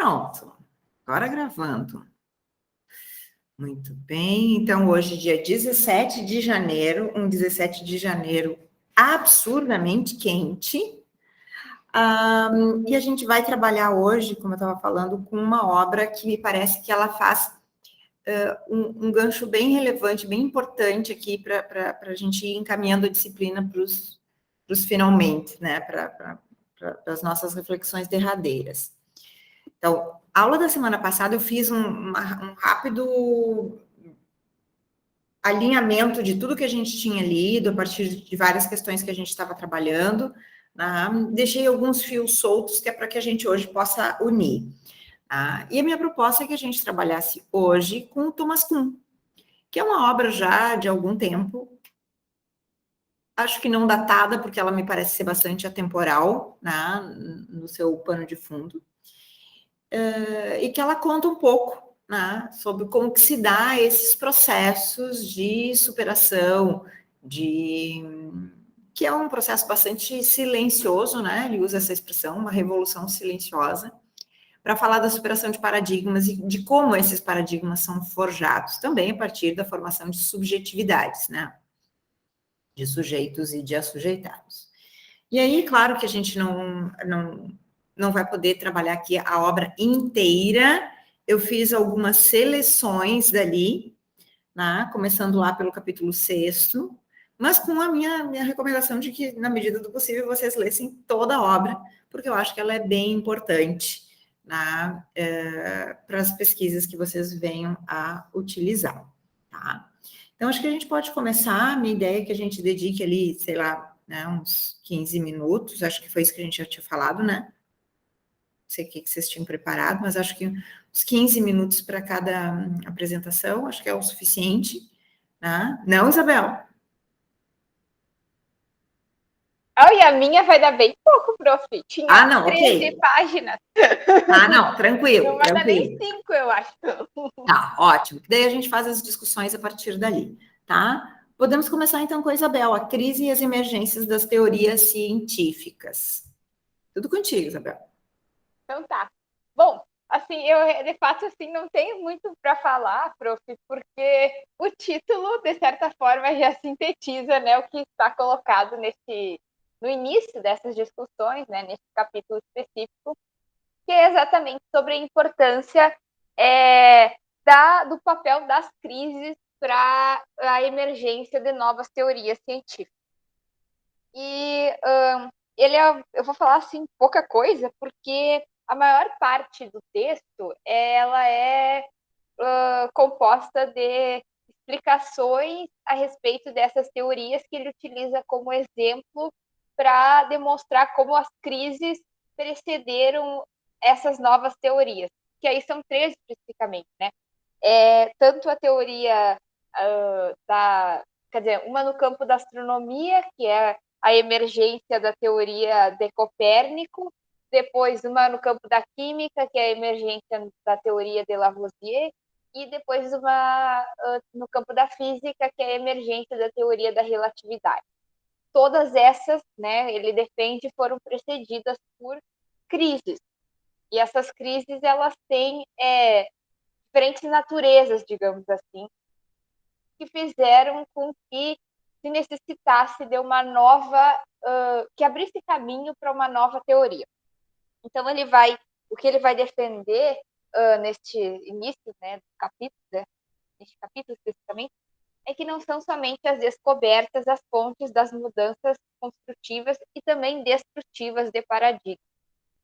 Pronto, agora gravando. Muito bem, então hoje, dia 17 de janeiro, um 17 de janeiro absurdamente quente. E a gente vai trabalhar hoje, como eu estava falando, com uma obra que me parece que ela faz um gancho bem relevante, bem importante aqui para a gente ir encaminhando a disciplina para os finalmente, né? Para as nossas reflexões derradeiras. Então, a aula da semana passada eu fiz um rápido alinhamento de tudo que a gente tinha lido, a partir de várias questões que a gente estava trabalhando. Deixei alguns fios soltos que é para que a gente hoje possa unir. E a minha proposta é que a gente trabalhasse hoje com o Thomas Kuhn, que é uma obra já de algum tempo, acho que não datada, porque ela me parece ser bastante atemporal, né, no seu pano de fundo, e que ela conta um pouco, né, sobre como que se dá esses processos de superação, que é um processo bastante silencioso, né, ele usa essa expressão, uma revolução silenciosa, para falar da superação de paradigmas e de como esses paradigmas são forjados, também a partir da formação de subjetividades, né, de sujeitos e de assujeitados. E aí, claro que a gente não vai poder trabalhar aqui a obra inteira, eu fiz algumas seleções dali, né, começando lá pelo capítulo 6º, mas com a minha recomendação de que, na medida do possível, vocês lessem toda a obra, porque eu acho que ela é bem importante, né, para as pesquisas que vocês venham a utilizar, tá? Então, acho que a gente pode começar. Minha ideia é que a gente dedique ali, sei lá, né, uns 15 minutos, acho que foi isso que a gente já tinha falado, né? Não sei o que vocês tinham preparado, mas acho que uns 15 minutos para cada apresentação, acho que é o suficiente, né? Não, Isabel? E a minha vai dar bem pouco, prof. Tinha Não, 13 ok. páginas. Não, tranquilo, Não vai dar nem tranquilo. 5, eu acho. Tá, ótimo. Daí a gente faz as discussões a partir dali, tá? Podemos começar então com a Isabel, a crise e as emergências das teorias científicas. Tudo contigo, Isabel. Então tá. Bom, assim, eu de fato assim não tenho muito para falar, prof, porque o título de certa forma já sintetiza, né, o que está colocado no início dessas discussões, né, nesse capítulo específico, que é exatamente sobre a importância do papel das crises para a emergência de novas teorias científicas. E eu vou falar assim pouca coisa, porque a maior parte do texto ela é composta de explicações a respeito dessas teorias que ele utiliza como exemplo para demonstrar como as crises precederam essas novas teorias, que aí são 3 especificamente, né? Tanto a teoria quer dizer, uma no campo da astronomia, que é a emergência da teoria de Copérnico, depois uma no campo da química, que é a emergência da teoria de Lavoisier, e depois uma no campo da física, que é a emergência da teoria da relatividade. Todas essas, né, ele defende, foram precedidas por crises. E essas crises, elas têm diferentes naturezas, digamos assim, que fizeram com que se necessitasse de uma nova, que abrisse caminho para uma nova teoria. Então, o que ele vai defender neste início, né, do capítulo, né, neste capítulo especificamente, é que não são somente as descobertas as fontes das mudanças construtivas e também destrutivas de paradigma.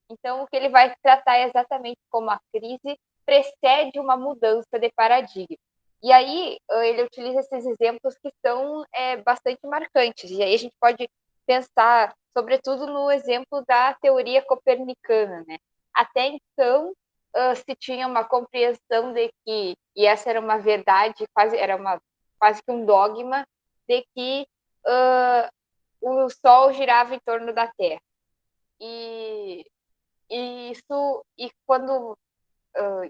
Então, o que ele vai tratar é exatamente como a crise precede uma mudança de paradigma. E aí, ele utiliza esses exemplos que são bastante marcantes. E aí a gente pode pensar, sobretudo, no exemplo da teoria copernicana, né? Até então, se tinha uma compreensão de que, e essa era uma verdade, quase que um dogma, de que o Sol girava em torno da Terra. E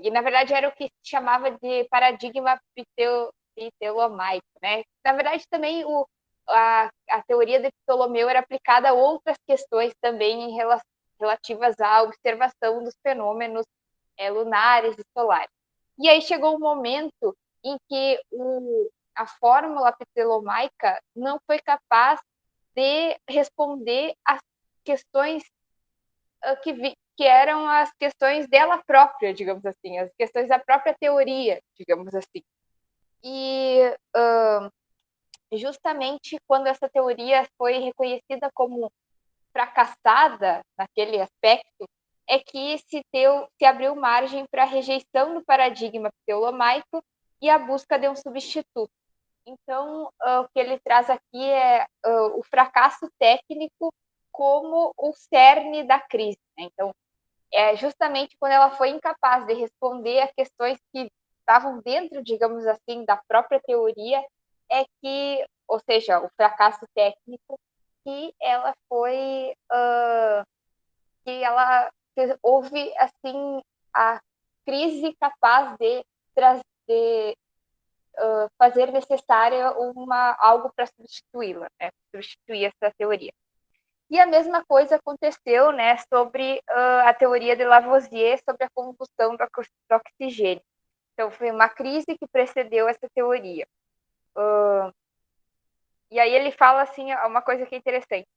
na verdade era o que se chamava de paradigma ptolomaico, né? Na verdade também a teoria de Ptolomeu era aplicada a outras questões também relativas à observação dos fenômenos lunares e solares. E aí chegou um momento em que a fórmula ptolomaica não foi capaz de responder às questões que eram as questões dela própria, digamos assim, as questões da própria teoria, digamos assim. E justamente quando essa teoria foi reconhecida como fracassada naquele aspecto, é que se abriu margem para a rejeição do paradigma ptolomaico e a busca de um substituto. Então, o que ele traz aqui é o fracasso técnico como o cerne da crise. Né? Então, é justamente quando ela foi incapaz de responder a questões que estavam dentro, digamos assim, da própria teoria, é que, ou seja, o fracasso técnico, que ela foi, que ela houve, assim, a crise capaz de trazer, fazer necessária algo para substituí-la, né? Substituir essa teoria. E a mesma coisa aconteceu, né, sobre a teoria de Lavoisier sobre a combustão do oxigênio. Então, foi uma crise que precedeu essa teoria. E aí ele fala assim, uma coisa que é interessante.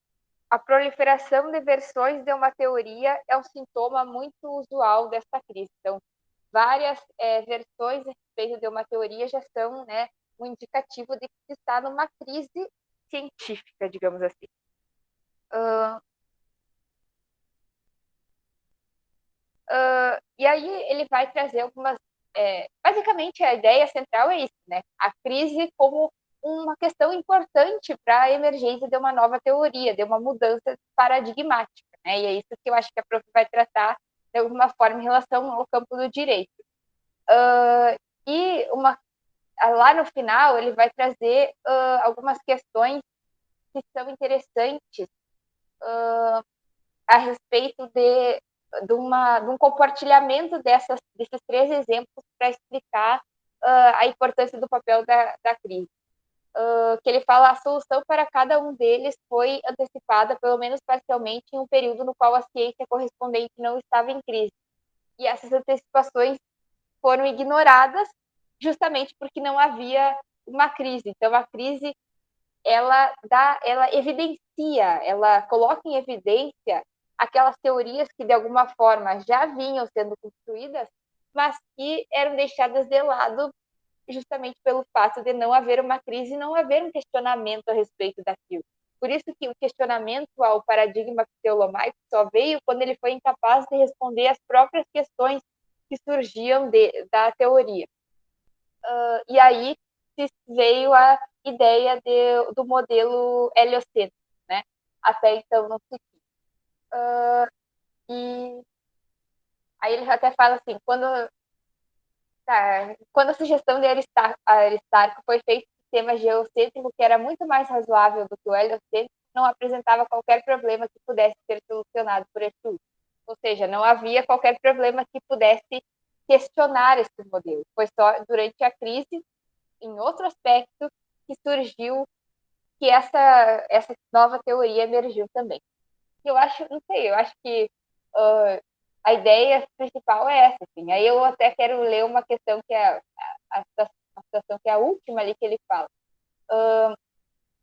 A proliferação de versões de uma teoria é um sintoma muito usual dessa crise. Então, várias versões a respeito de uma teoria já são, né, um indicativo de que se está numa crise científica, digamos assim. E aí ele vai trazer algumas... basicamente, a ideia central é isso, né? A crise como uma questão importante para a emergência de uma nova teoria, de uma mudança paradigmática, né? E é isso que eu acho que a prof vai tratar de alguma forma em relação ao campo do direito. E lá no final ele vai trazer algumas questões que são interessantes a respeito de um compartilhamento desses 3 exemplos para explicar a importância do papel da crise. Que ele fala a solução para cada um deles foi antecipada, pelo menos parcialmente, em um período no qual a ciência correspondente não estava em crise. E essas antecipações foram ignoradas justamente porque não havia uma crise. Então, a crise ela evidencia, ela coloca em evidência aquelas teorias que de alguma forma já vinham sendo construídas, mas que eram deixadas de lado justamente pelo fato de não haver uma crise e não haver um questionamento a respeito daquilo. Por isso que o questionamento ao paradigma ptolomaico só veio quando ele foi incapaz de responder às próprias questões que surgiam da teoria. E aí veio a ideia do modelo heliocêntrico, né? Até então não se tinha. E aí ele até fala assim, quando a sugestão de Aristarco foi feita, o sistema geocêntrico, que era muito mais razoável do que o heliocêntrico, não apresentava qualquer problema que pudesse ser solucionado por esse uso. Ou seja, não havia qualquer problema que pudesse questionar esse modelo. Foi só durante a crise, em outro aspecto, que surgiu, que essa nova teoria emergiu também. Eu acho, não sei, eu acho que a ideia principal é essa, assim. Aí eu até quero ler uma questão que é a situação que é a última ali que ele fala.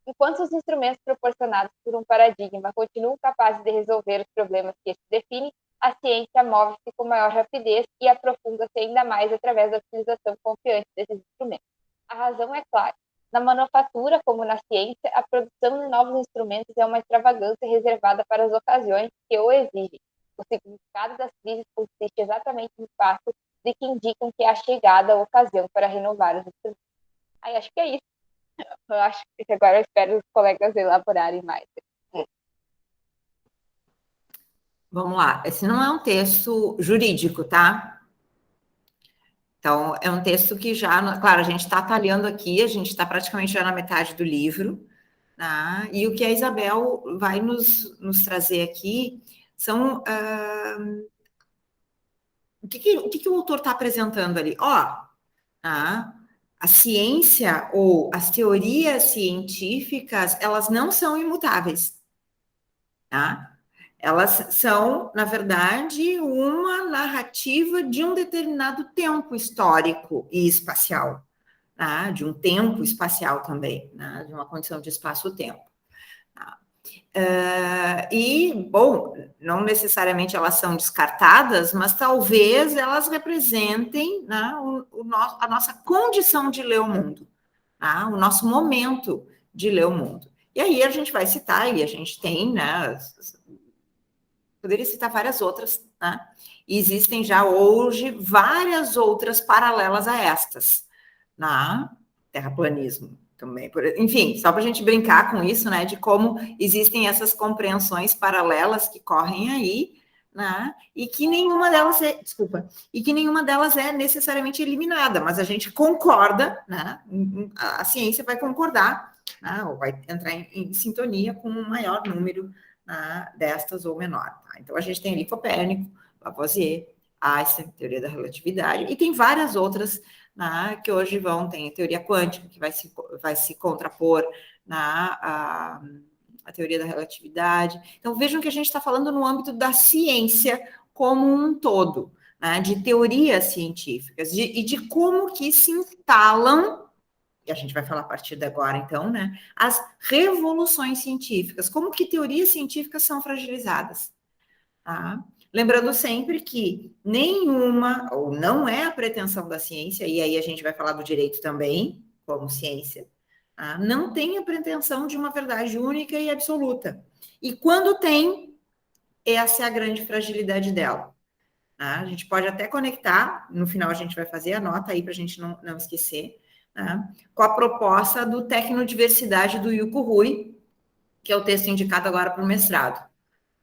Enquanto os instrumentos proporcionados por um paradigma continuam capazes de resolver os problemas que este define, a ciência move-se com maior rapidez e aprofunda-se ainda mais através da utilização confiante desses instrumentos. A razão é clara. Na manufatura, como na ciência, a produção de novos instrumentos é uma extravagância reservada para as ocasiões que o exigem. O significado das crises consiste exatamente no fato de que indicam que é a chegada a ocasião para renovar os instrumentos. Aí acho que é isso. Eu acho que agora eu espero os colegas elaborarem mais. Vamos lá. Esse não é um texto jurídico, tá? Então, é um texto que já, claro, a gente está talhando aqui, a gente está praticamente já na metade do livro, tá? E o que a Isabel vai nos trazer aqui são o que o autor está apresentando ali? Tá? A ciência ou as teorias científicas, elas não são imutáveis, tá? Elas são, na verdade, uma narrativa de um determinado tempo histórico e espacial, tá? De um tempo espacial também, né? De uma condição de espaço-tempo. Tá? Bom, não necessariamente elas são descartadas, mas talvez elas representem, né, a nossa condição de ler o mundo, tá? O nosso momento de ler o mundo. E aí a gente vai citar, e a gente tem, né, poderia citar várias outras, né? E existem já hoje várias outras paralelas a estas, na terraplanismo também. Enfim, só para a gente brincar com isso, né? De como existem essas compreensões paralelas que correm aí, né? E que nenhuma delas é necessariamente eliminada, mas a gente concorda, né? A ciência vai concordar, né? Ou vai entrar em sintonia com um maior número, né, destas ou menor. Tá? Então, a gente tem ali Copérnico, Lavoisier, Einstein, teoria da relatividade, e tem várias outras, né, que hoje tem a teoria quântica, que vai se contrapor na a teoria da relatividade. Então, vejam que a gente está falando no âmbito da ciência como um todo, né, de teorias científicas, e de como que se instalam, e a gente vai falar a partir de agora, então, né, as revoluções científicas, como que teorias científicas são fragilizadas, tá? Lembrando sempre que nenhuma, ou não é a pretensão da ciência, e aí a gente vai falar do direito também, como ciência, tá? Não tem a pretensão de uma verdade única e absoluta. E quando tem, essa é a grande fragilidade dela. Tá? A gente pode até conectar, no final a gente vai fazer a nota aí para a gente não esquecer, tá? Com a proposta do Tecnodiversidade do Yuko Rui, que é o texto indicado agora para o mestrado,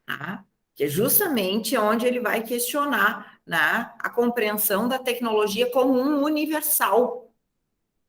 tá? Que é justamente onde ele vai questionar, né, a compreensão da tecnologia como um universal,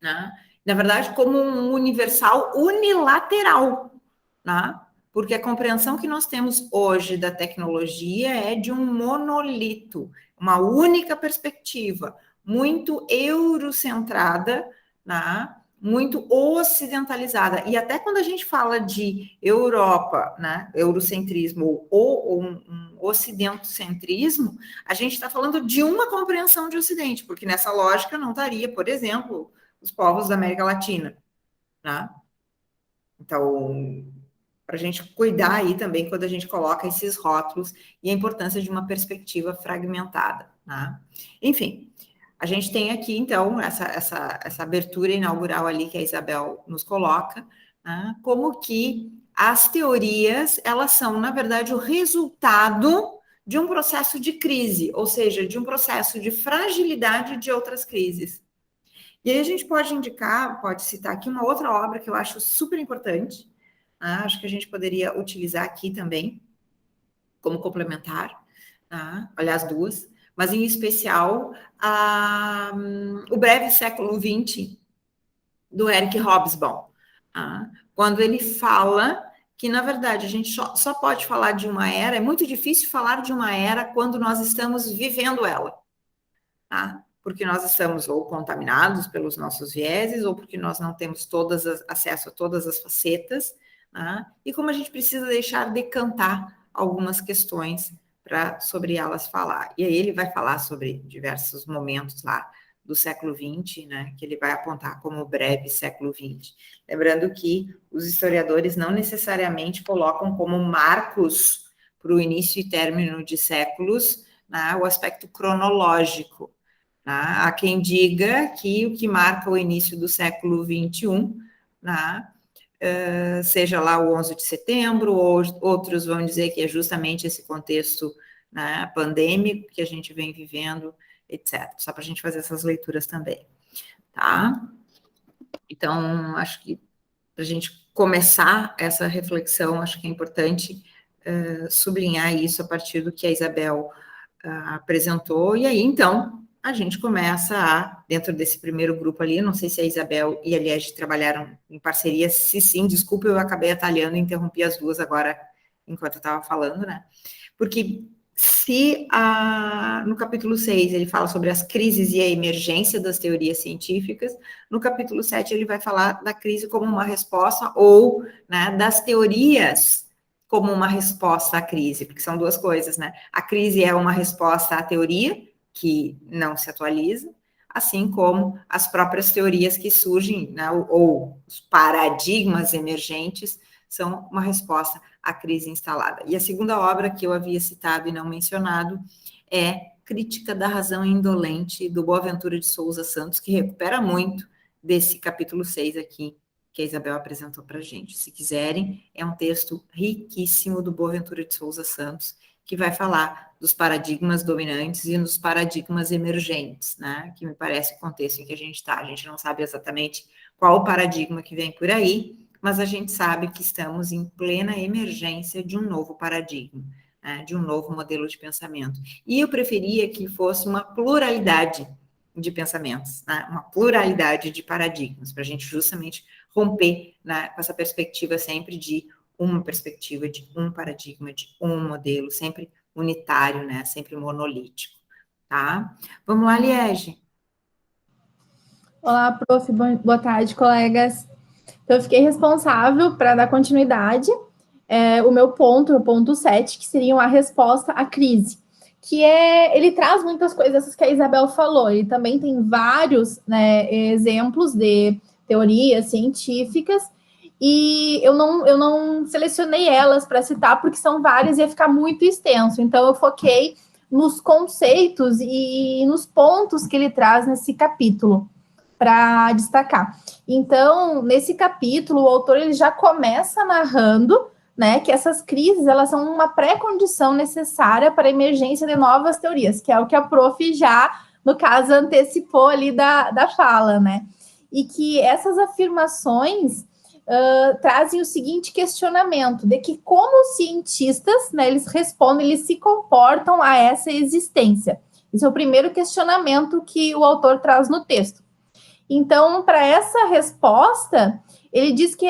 né? Na verdade, como um universal unilateral, né? Porque a compreensão que nós temos hoje da tecnologia é de um monolito, uma única perspectiva, muito eurocentrada, né? Muito ocidentalizada. E até quando a gente fala de Europa, né? Eurocentrismo ou um ocidentocentrismo, a gente está falando de uma compreensão de Ocidente, porque nessa lógica não estaria, por exemplo, os povos da América Latina, né? Então, para a gente cuidar aí também quando a gente coloca esses rótulos e a importância de uma perspectiva fragmentada, né? Enfim, a gente tem aqui, então, essa abertura inaugural ali que a Isabel nos coloca, né? Como que as teorias, elas são, na verdade, o resultado de um processo de crise, ou seja, de um processo de fragilidade de outras crises. E aí a gente pode citar aqui uma outra obra que eu acho super importante, acho que a gente poderia utilizar aqui também, como complementar, tá? Aliás, duas, mas em especial o Breve Século XX, do Eric Hobsbawm, tá? Quando ele fala que, na verdade, a gente só pode falar de uma era, é muito difícil falar de uma era quando nós estamos vivendo ela, tá? Porque nós estamos ou contaminados pelos nossos vieses, ou porque nós não temos acesso a todas as facetas, né? E como a gente precisa deixar decantar algumas questões para sobre elas falar. E aí ele vai falar sobre diversos momentos lá do século XX, né, que ele vai apontar como o breve século XX. Lembrando que os historiadores não necessariamente colocam como marcos para o início e término de séculos, né, o aspecto cronológico. Tá? Há quem diga que o que marca o início do século XXI, tá? Seja lá o 11 de setembro, ou outros vão dizer que é justamente esse contexto, né, pandêmico que a gente vem vivendo, etc. Só para a gente fazer essas leituras também, tá? Então, acho que para a gente começar essa reflexão, acho que é importante sublinhar isso a partir do que a Isabel apresentou, e aí, então, a gente começa dentro desse primeiro grupo ali, não sei se a Isabel e a Liege trabalharam em parceria, se sim, desculpa, eu acabei atalhando e interrompi as duas agora, enquanto eu estava falando, né? Porque se no capítulo 6 ele fala sobre as crises e a emergência das teorias científicas, no capítulo 7 ele vai falar da crise como uma resposta ou, né, das teorias como uma resposta à crise, porque são duas coisas, né? A crise é uma resposta à teoria, que não se atualiza, assim como as próprias teorias que surgem, né, ou os paradigmas emergentes, são uma resposta à crise instalada. E a segunda obra que eu havia citado e não mencionado é Crítica da Razão Indolente, do Boaventura de Souza Santos, que recupera muito desse capítulo 6 aqui, que a Isabel apresentou para a gente. Se quiserem, é um texto riquíssimo do Boaventura de Souza Santos, que vai falar dos paradigmas dominantes e dos paradigmas emergentes, né? Que me parece o contexto em que a gente está. A gente não sabe exatamente qual o paradigma que vem por aí, mas a gente sabe que estamos em plena emergência de um novo paradigma, né? De um novo modelo de pensamento. E eu preferia que fosse uma pluralidade de pensamentos, né? Uma pluralidade de paradigmas, para a gente justamente romper, né, com essa perspectiva sempre de uma perspectiva, de um paradigma, de um modelo, sempre unitário, né, sempre monolítico, tá? Vamos lá, Liege. Olá, prof. Boa tarde, colegas. Então, eu fiquei responsável para dar continuidade o meu ponto, o ponto 7, que seria a resposta à crise, que ele traz muitas coisas que a Isabel falou, ele também tem vários, né, exemplos de teorias científicas, e eu não selecionei elas para citar, porque são várias e ia ficar muito extenso, então eu foquei nos conceitos e nos pontos que ele traz nesse capítulo, para destacar. Então, nesse capítulo, o autor ele já começa narrando, né, que essas crises elas são uma pré-condição necessária para a emergência de novas teorias, que é o que a prof já, no caso, antecipou ali da fala, né? E que essas afirmações trazem o seguinte questionamento, de que como os cientistas, né, eles respondem, eles se comportam a essa existência. Esse é o primeiro questionamento que o autor traz no texto. Então, para essa resposta, ele diz que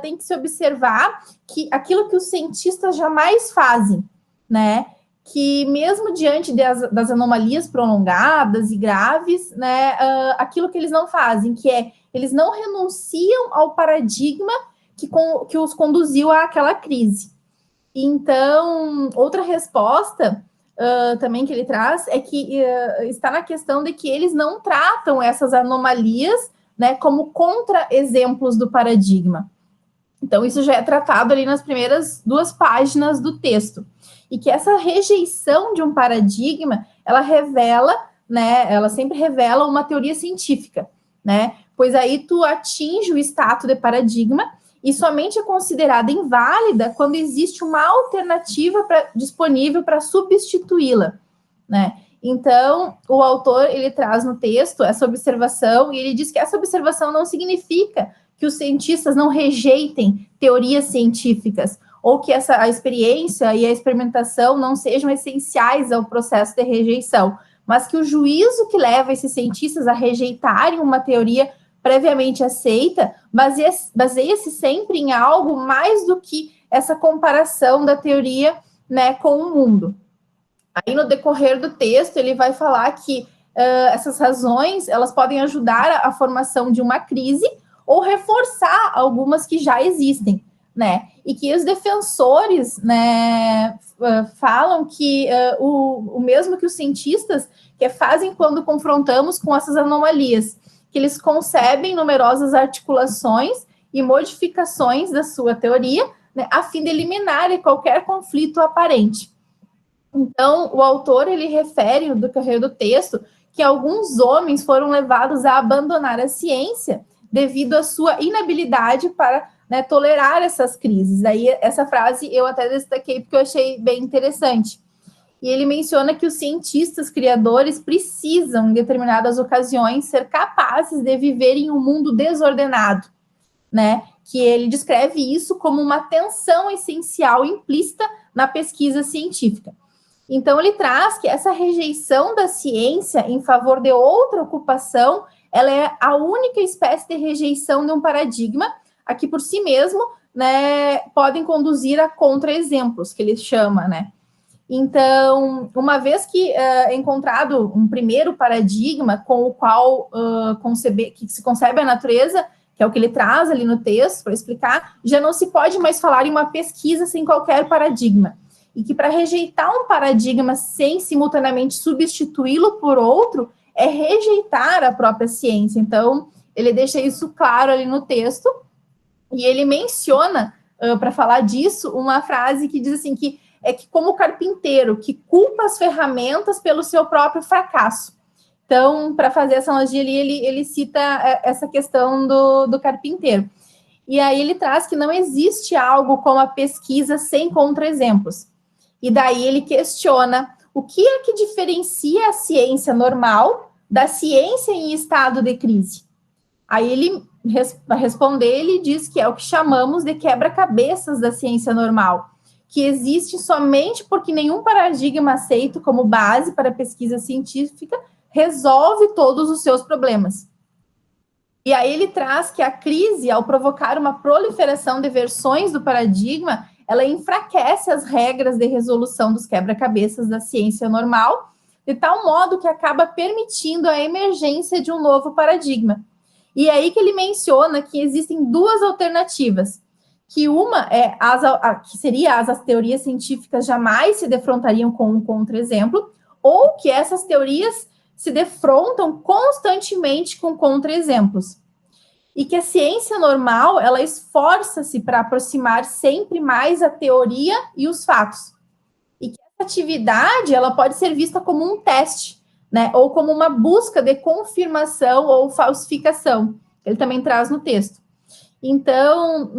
tem que se observar que aquilo que os cientistas jamais fazem, né? Que mesmo diante das anomalias prolongadas e graves, né? Aquilo que eles não fazem, que é eles não renunciam ao paradigma que os conduziu àquela crise. Então, outra resposta também que ele traz é que está na questão de que eles não tratam essas anomalias, né, como contra-exemplos do paradigma. Então, isso já é tratado ali nas primeiras 2 páginas do texto. E que essa rejeição de um paradigma, ela revela, né, ela sempre revela uma teoria científica, né? Pois aí tu atinge o status de paradigma e somente é considerada inválida quando existe uma alternativa disponível para substituí-la, né? Então, o autor, ele traz no texto essa observação, e ele diz que essa observação não significa que os cientistas não rejeitem teorias científicas, ou que a experiência e a experimentação não sejam essenciais ao processo de rejeição, mas que o juízo que leva esses cientistas a rejeitarem uma teoria previamente aceita, baseia-se sempre em algo mais do que essa comparação da teoria, né, com o mundo. Aí, no decorrer do texto, ele vai falar que essas razões, elas podem ajudar a formação de uma crise ou reforçar algumas que já existem, né? E que os defensores, né, falam que o mesmo que os cientistas que fazem quando confrontamos com essas anomalias, que eles concebem numerosas articulações e modificações da sua teoria, né, a fim de eliminar qualquer conflito aparente. Então, o autor, ele refere, no decorrer do texto, que alguns homens foram levados a abandonar a ciência devido à sua inabilidade para, né, tolerar essas crises. Aí, essa frase eu até destaquei porque eu achei bem interessante. E ele menciona que os cientistas criadores precisam, em determinadas ocasiões, ser capazes de viver em um mundo desordenado, né? Que ele descreve isso como uma tensão essencial implícita na pesquisa científica. Então, ele traz que essa rejeição da ciência em favor de outra ocupação, ela é a única espécie de rejeição de um paradigma, a que por si mesmo, né, podem conduzir a contra-exemplos, que ele chama, né? Então, uma vez que é encontrado um primeiro paradigma com o qual que se concebe a natureza, que é o que ele traz ali no texto para explicar, já não se pode mais falar em uma pesquisa sem qualquer paradigma. E que para rejeitar um paradigma sem simultaneamente substituí-lo por outro, é rejeitar a própria ciência. Então, ele deixa isso claro ali no texto, e ele menciona, para falar disso, uma frase que diz assim, que é que como o carpinteiro que culpa as ferramentas pelo seu próprio fracasso. Então, para fazer essa analogia ali, ele cita essa questão do carpinteiro. E aí ele traz que não existe algo como a pesquisa sem contra-exemplos. E daí ele questiona o que é que diferencia a ciência normal da ciência em estado de crise. Aí ele, para responder, ele diz que é o que chamamos de quebra-cabeças da ciência normal, que existe somente porque nenhum paradigma aceito como base para a pesquisa científica resolve todos os seus problemas. E aí ele traz que a crise, ao provocar uma proliferação de versões do paradigma, ela enfraquece as regras de resolução dos quebra-cabeças da ciência normal, de tal modo que acaba permitindo a emergência de um novo paradigma. E é aí que ele menciona que existem duas alternativas, que uma é que seria as teorias científicas jamais se defrontariam com um contra-exemplo, ou que essas teorias se defrontam constantemente com contra-exemplos. E que a ciência normal, ela esforça-se para aproximar sempre mais a teoria e os fatos. E que essa atividade, ela pode ser vista como um teste, né? Ou como uma busca de confirmação ou falsificação. Ele também traz no texto. Então,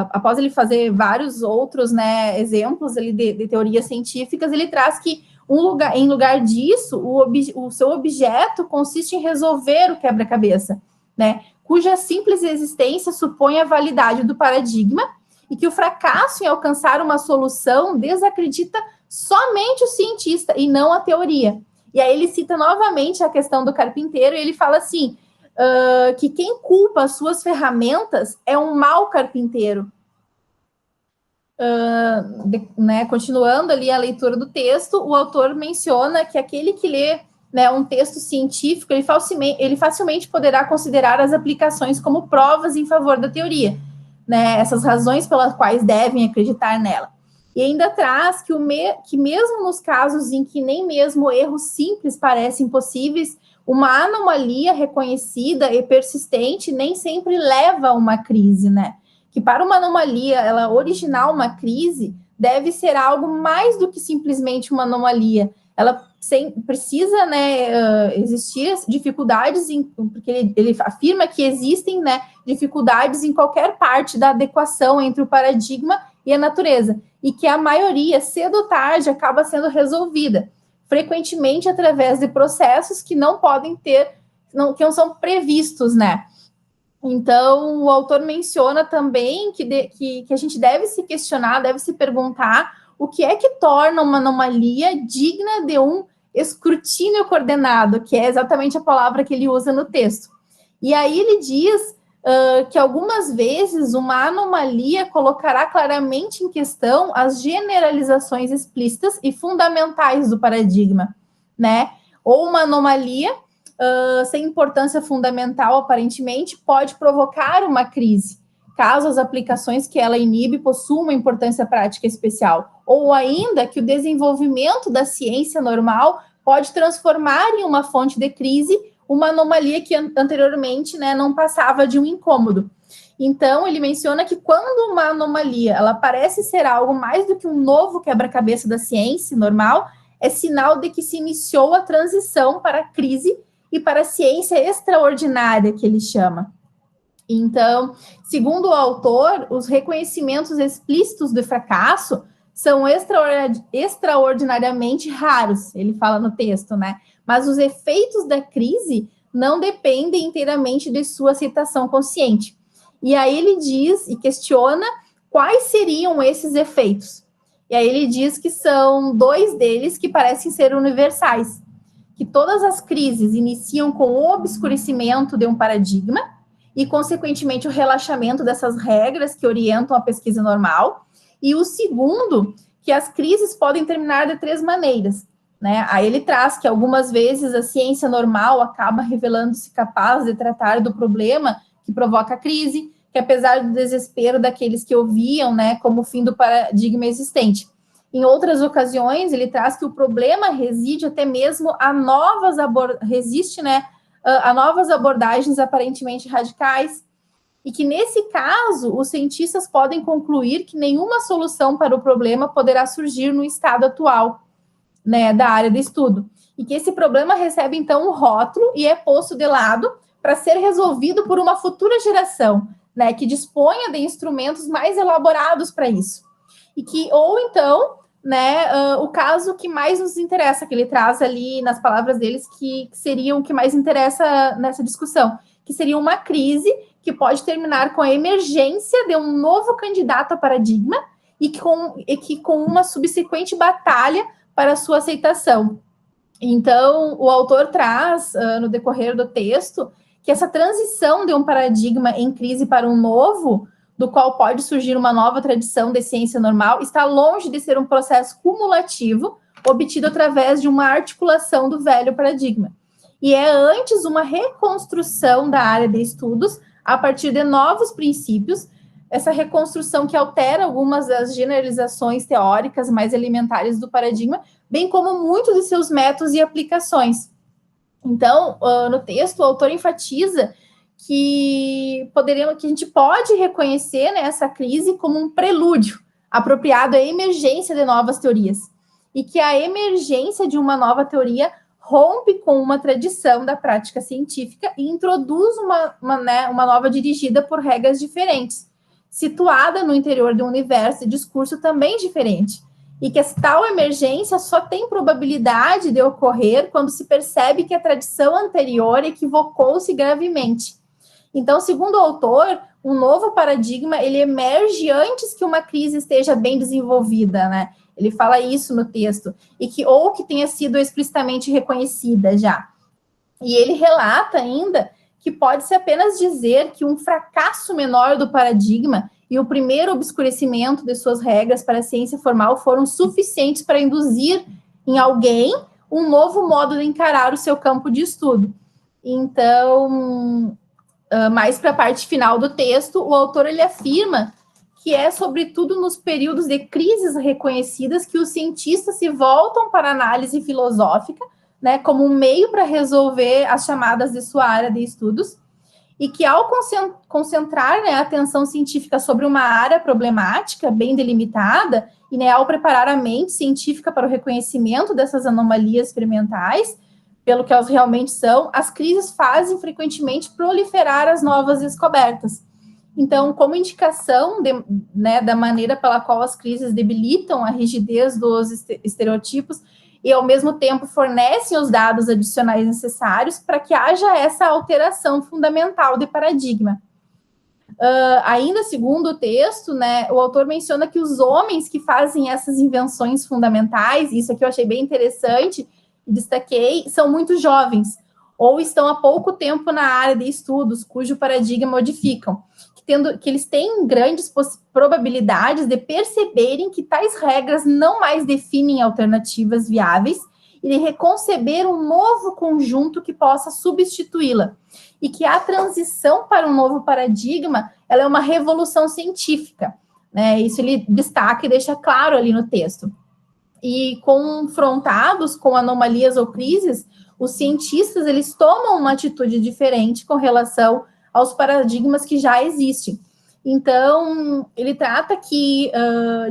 após ele fazer vários outros, né, exemplos ali de teorias científicas, ele traz que em lugar disso, o seu objeto consiste em resolver o quebra-cabeça, né, cuja simples existência supõe a validade do paradigma e que o fracasso em alcançar uma solução desacredita somente o cientista e não a teoria. E aí ele cita novamente a questão do carpinteiro e ele fala assim, que quem culpa as suas ferramentas é um mau carpinteiro. Né, continuando ali a leitura do texto, o autor menciona que aquele que lê, né, um texto científico, ele facilmente poderá considerar as aplicações como provas em favor da teoria, né, essas razões pelas quais devem acreditar nela. E ainda traz que mesmo nos casos em que nem mesmo erros simples parecem possíveis, uma anomalia reconhecida e persistente nem sempre leva a uma crise, né? Que para uma anomalia, ela originar uma crise, deve ser algo mais do que simplesmente uma anomalia. Ela precisa, né, existir dificuldades, porque ele afirma que existem, né, dificuldades em qualquer parte da adequação entre o paradigma e a natureza, e que a maioria, cedo ou tarde, acaba sendo resolvida, frequentemente através de processos que não podem que não são previstos, né? Então, o autor menciona também que a gente deve se questionar, deve se perguntar o que é que torna uma anomalia digna de um escrutínio coordenado, que é exatamente a palavra que ele usa no texto. E aí ele diz que algumas vezes uma anomalia colocará claramente em questão as generalizações explícitas e fundamentais do paradigma, né? Ou uma anomalia sem importância fundamental, aparentemente, pode provocar uma crise, caso as aplicações que ela inibe possuam uma importância prática especial, ou ainda que o desenvolvimento da ciência normal pode transformar em uma fonte de crise uma anomalia que anteriormente, né, não passava de um incômodo. Então, ele menciona que quando uma anomalia ela parece ser algo mais do que um novo quebra-cabeça da ciência normal, é sinal de que se iniciou a transição para a crise e para a ciência extraordinária, que ele chama. Então, segundo o autor, os reconhecimentos explícitos do fracasso são extraordinariamente raros, ele fala no texto, né? Mas os efeitos da crise não dependem inteiramente de sua aceitação consciente. E aí ele diz e questiona quais seriam esses efeitos. E aí ele diz que são dois deles que parecem ser universais, que todas as crises iniciam com o obscurecimento de um paradigma e, consequentemente, o relaxamento dessas regras que orientam a pesquisa normal. E o segundo, que as crises podem terminar de 3 maneiras, né? Aí ele traz que algumas vezes a ciência normal acaba revelando-se capaz de tratar do problema que provoca a crise, que apesar do desespero daqueles que ouviam, né, como o fim do paradigma existente. Em outras ocasiões, ele traz que o problema reside até mesmo a novas abordagens aparentemente radicais, e que, nesse caso, os cientistas podem concluir que nenhuma solução para o problema poderá surgir no estado atual, né, da área de estudo, e que esse problema recebe, então, um rótulo e é posto de lado para ser resolvido por uma futura geração, né, que disponha de instrumentos mais elaborados para isso. E que, ou então, né, o caso que mais nos interessa, que ele traz ali nas palavras deles, que seria o que mais interessa nessa discussão, que seria uma crise que pode terminar com a emergência de um novo candidato a paradigma e que com uma subsequente batalha para sua aceitação. Então, o autor traz, no decorrer do texto, que essa transição de um paradigma em crise para um novo, do qual pode surgir uma nova tradição de ciência normal, está longe de ser um processo cumulativo, obtido através de uma articulação do velho paradigma. E é antes uma reconstrução da área de estudos a partir de novos princípios, essa reconstrução que altera algumas das generalizações teóricas mais elementares do paradigma, bem como muitos de seus métodos e aplicações. Então, no texto, o autor enfatiza que a gente pode reconhecer, né, essa crise como um prelúdio apropriado à emergência de novas teorias, e que a emergência de uma nova teoria rompe com uma tradição da prática científica e introduz uma nova dirigida por regras diferentes, situada no interior de um universo de discurso também diferente, e que essa tal emergência só tem probabilidade de ocorrer quando se percebe que a tradição anterior equivocou-se gravemente. Então, segundo o autor, um novo paradigma, ele emerge antes que uma crise esteja bem desenvolvida, né? Ele fala isso no texto, ou que tenha sido explicitamente reconhecida já. E ele relata ainda que pode-se apenas dizer que um fracasso menor do paradigma e o primeiro obscurecimento de suas regras para a ciência formal foram suficientes para induzir em alguém um novo modo de encarar o seu campo de estudo. Então, mais para a parte final do texto, o autor ele afirma que é sobretudo nos períodos de crises reconhecidas que os cientistas se voltam para a análise filosófica, né, como um meio para resolver as chamadas de sua área de estudos, e que ao concentrar, né, a atenção científica sobre uma área problemática bem delimitada, e, né, ao preparar a mente científica para o reconhecimento dessas anomalias experimentais, pelo que elas realmente são, as crises fazem frequentemente proliferar as novas descobertas. Então, como indicação da maneira pela qual as crises debilitam a rigidez dos estereotipos e, ao mesmo tempo, fornecem os dados adicionais necessários para que haja essa alteração fundamental de paradigma. Ainda segundo o texto, né, o autor menciona que os homens que fazem essas invenções fundamentais, isso aqui eu achei bem interessante, destaquei, são muito jovens, ou estão há pouco tempo na área de estudos, cujo paradigma modificam, que eles têm grandes probabilidades de perceberem que tais regras não mais definem alternativas viáveis e de reconceber um novo conjunto que possa substituí-la. E que a transição para um novo paradigma, ela é uma revolução científica, né? Isso ele destaca e deixa claro ali no texto. E confrontados com anomalias ou crises, os cientistas, eles tomam uma atitude diferente com relação aos paradigmas que já existem. Então, ele trata que,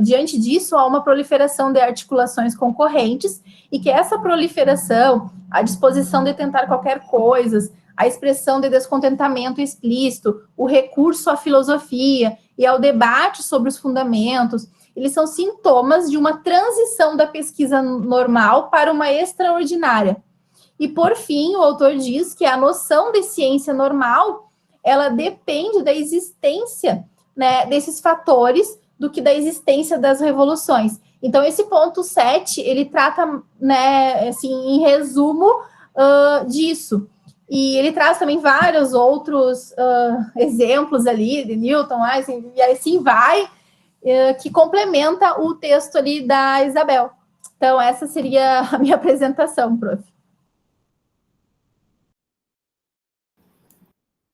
diante disso, há uma proliferação de articulações concorrentes e que essa proliferação, a disposição de tentar qualquer coisa, a expressão de descontentamento explícito, o recurso à filosofia e ao debate sobre os fundamentos, eles são sintomas de uma transição da pesquisa normal para uma extraordinária. E, por fim, o autor diz que a noção de ciência normal ela depende da existência, né, desses fatores do que da existência das revoluções. Então, esse ponto 7, ele trata, né, assim, em resumo, disso. E ele traz também vários outros exemplos ali, de Newton, Einstein, e assim vai, que complementa o texto ali da Isabel. Então, essa seria a minha apresentação, prof.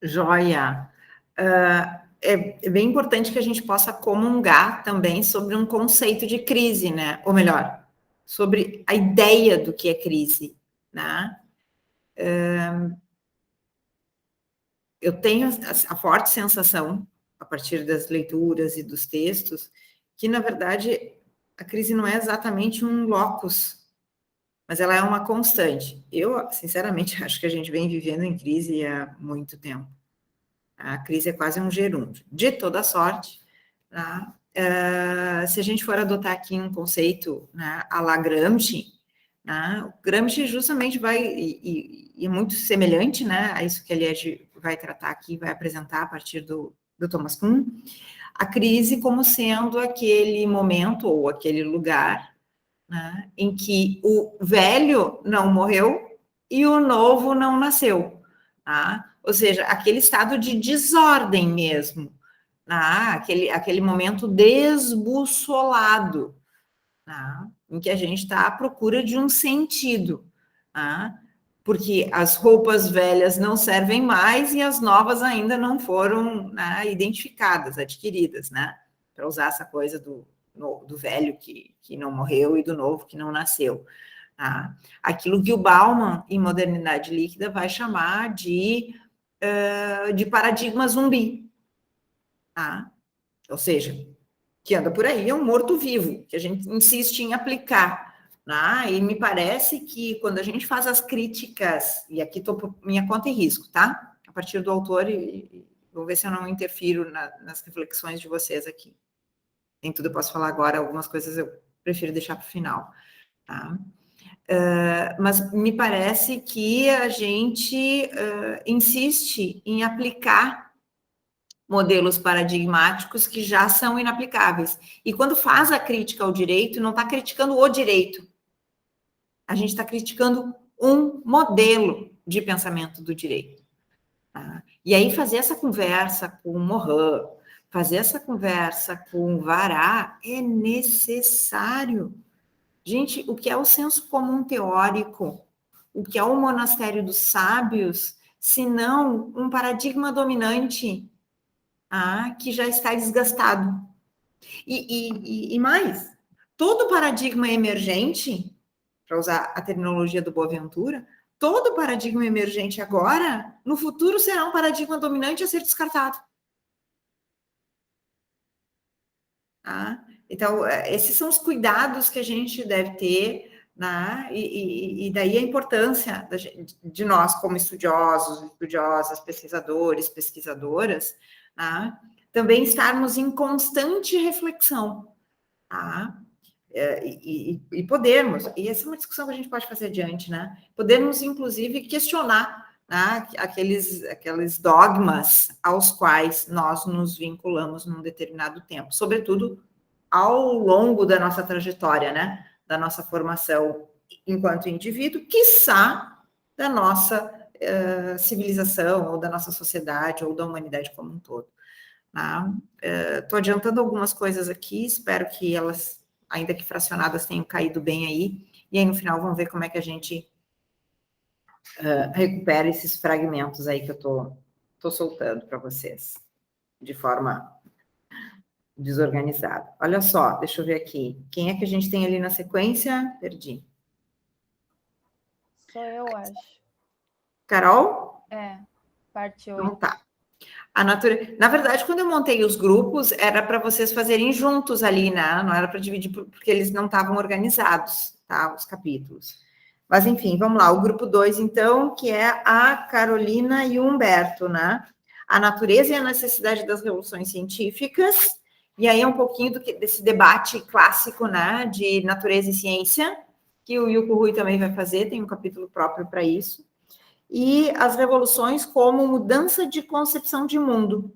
Joia. é bem importante que a gente possa comungar também sobre um conceito de crise, né? Ou melhor, sobre a ideia do que é crise, né? Eu tenho a forte sensação, a partir das leituras e dos textos, que, na verdade, a crise não é exatamente um locus, mas ela é uma constante. Eu, sinceramente, acho que a gente vem vivendo em crise há muito tempo. A crise é quase um gerúndio. De toda sorte, tá? Se a gente for adotar aqui um conceito, né, à la Gramsci, né, o Gramsci justamente vai, e é muito semelhante, né, a isso que a Liege vai tratar aqui, vai apresentar a partir do Thomas Kuhn, a crise como sendo aquele momento ou aquele lugar, né, em que o velho não morreu e o novo não nasceu, tá? Ou seja, aquele estado de desordem mesmo, tá? Aquele momento desbussolado, tá? Em que a gente está à procura de um sentido, tá? Porque as roupas velhas não servem mais e as novas ainda não foram, né, identificadas, adquiridas, né? Para usar essa coisa do velho que não morreu e do novo que não nasceu. Tá? Aquilo que o Bauman, em Modernidade Líquida, vai chamar de paradigma zumbi. Tá? Ou seja, que anda por aí é um morto-vivo, que a gente insiste em aplicar. Né? E me parece que quando a gente faz as críticas, e aqui estou por minha conta e risco, tá? A partir do autor, e vou ver se eu não interfiro nas reflexões de vocês aqui. Nem tudo eu posso falar agora, algumas coisas eu prefiro deixar para o final. Tá? Mas me parece que a gente insiste em aplicar modelos paradigmáticos que já são inaplicáveis. E quando faz a crítica ao direito, não está criticando o direito. A gente está criticando um modelo de pensamento do direito. Tá? E aí fazer essa conversa com o Morin, fazer essa conversa com o Vará é necessário. Gente, o que é o senso comum teórico? O que é o monastério dos sábios, se não um paradigma dominante que já está desgastado? E mais, todo paradigma emergente, para usar a terminologia do Boaventura, todo paradigma emergente agora, no futuro, será um paradigma dominante a ser descartado. Tá? Então, esses são os cuidados que a gente deve ter, né? E daí a importância de nós, como estudiosos, estudiosas, pesquisadores, pesquisadoras, né? Também estarmos em constante reflexão, tá? E podermos, e essa é uma discussão que a gente pode fazer adiante, né? Podermos, inclusive, questionar, né, aqueles dogmas aos quais nós nos vinculamos num determinado tempo, sobretudo ao longo da nossa trajetória, né? Da nossa formação enquanto indivíduo, quiçá da nossa civilização, ou da nossa sociedade, ou da humanidade como um todo. Estou adiantando algumas coisas aqui, espero que elas, ainda que fracionadas, tenham caído bem aí, e aí no final vamos ver como é que a gente recupera esses fragmentos aí que eu tô soltando para vocês, de forma desorganizada. Olha só, deixa eu ver aqui, quem é que a gente tem ali na sequência? Perdi. Sou eu, acho. Carol? Parte 8. Então tá. Na verdade, quando eu montei os grupos, era para vocês fazerem juntos ali, né? Não era para dividir, porque eles não estavam organizados, tá? Os capítulos. Mas, enfim, vamos lá. O grupo 2, então, que é a Carolina e o Humberto, né? A natureza e a necessidade das revoluções científicas. E aí é um pouquinho desse debate clássico, né? De natureza e ciência, que o Yuko Rui também vai fazer, tem um capítulo próprio para isso. E as revoluções como mudança de concepção de mundo.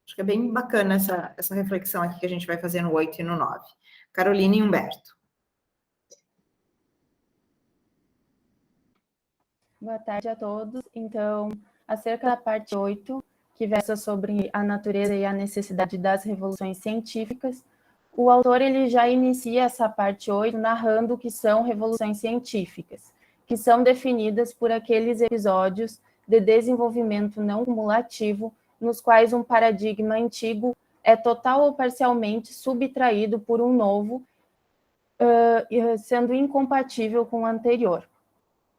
Acho que é bem bacana essa reflexão aqui que a gente vai fazer no 8 e no 9. Carolina e Humberto. Boa tarde a todos. Então, acerca da parte 8, que versa sobre a natureza e a necessidade das revoluções científicas, o autor ele já inicia essa parte 8 narrando o que são revoluções científicas, que são definidas por aqueles episódios de desenvolvimento não cumulativo nos quais um paradigma antigo é total ou parcialmente subtraído por um novo, sendo incompatível com o anterior.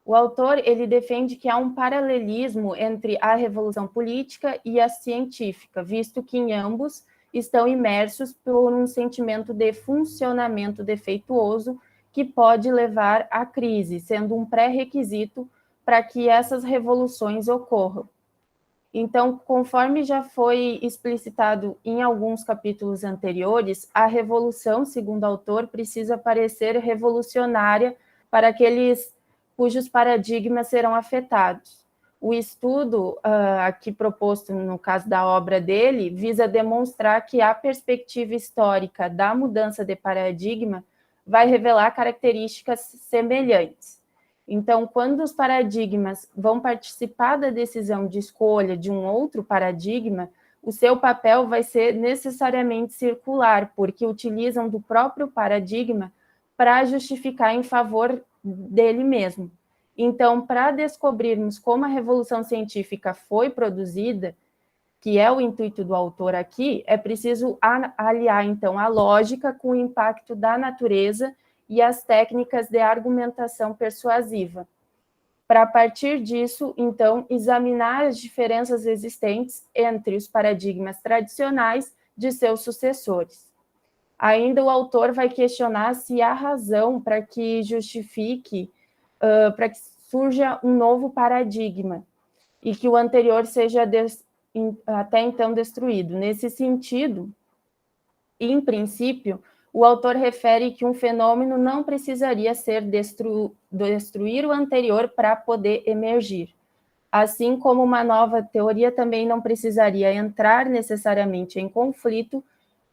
O autor ele defende que há um paralelismo entre a revolução política e a científica, visto que em ambos estão imersos por um sentimento de funcionamento defeituoso que pode levar à crise, sendo um pré-requisito para que essas revoluções ocorram. Então, conforme já foi explicitado em alguns capítulos anteriores, a revolução, segundo o autor, precisa parecer revolucionária para aqueles cujos paradigmas serão afetados. O estudo aqui proposto no caso da obra dele visa demonstrar que a perspectiva histórica da mudança de paradigma vai revelar características semelhantes. Então, quando os paradigmas vão participar da decisão de escolha de um outro paradigma, o seu papel vai ser necessariamente circular, porque utilizam do próprio paradigma para justificar em favor dele mesmo. Então, para descobrirmos como a revolução científica foi produzida, que é o intuito do autor aqui, é preciso aliar, então, a lógica com o impacto da natureza e as técnicas de argumentação persuasiva. Para, a partir disso, então, examinar as diferenças existentes entre os paradigmas tradicionais de seus sucessores. Ainda o autor vai questionar se há razão para que justifique, para que surja um novo paradigma e que o anterior seja até então destruído. Nesse sentido, em princípio, o autor refere que um fenômeno não precisaria ser destruir o anterior para poder emergir. Assim como uma nova teoria também não precisaria entrar necessariamente em conflito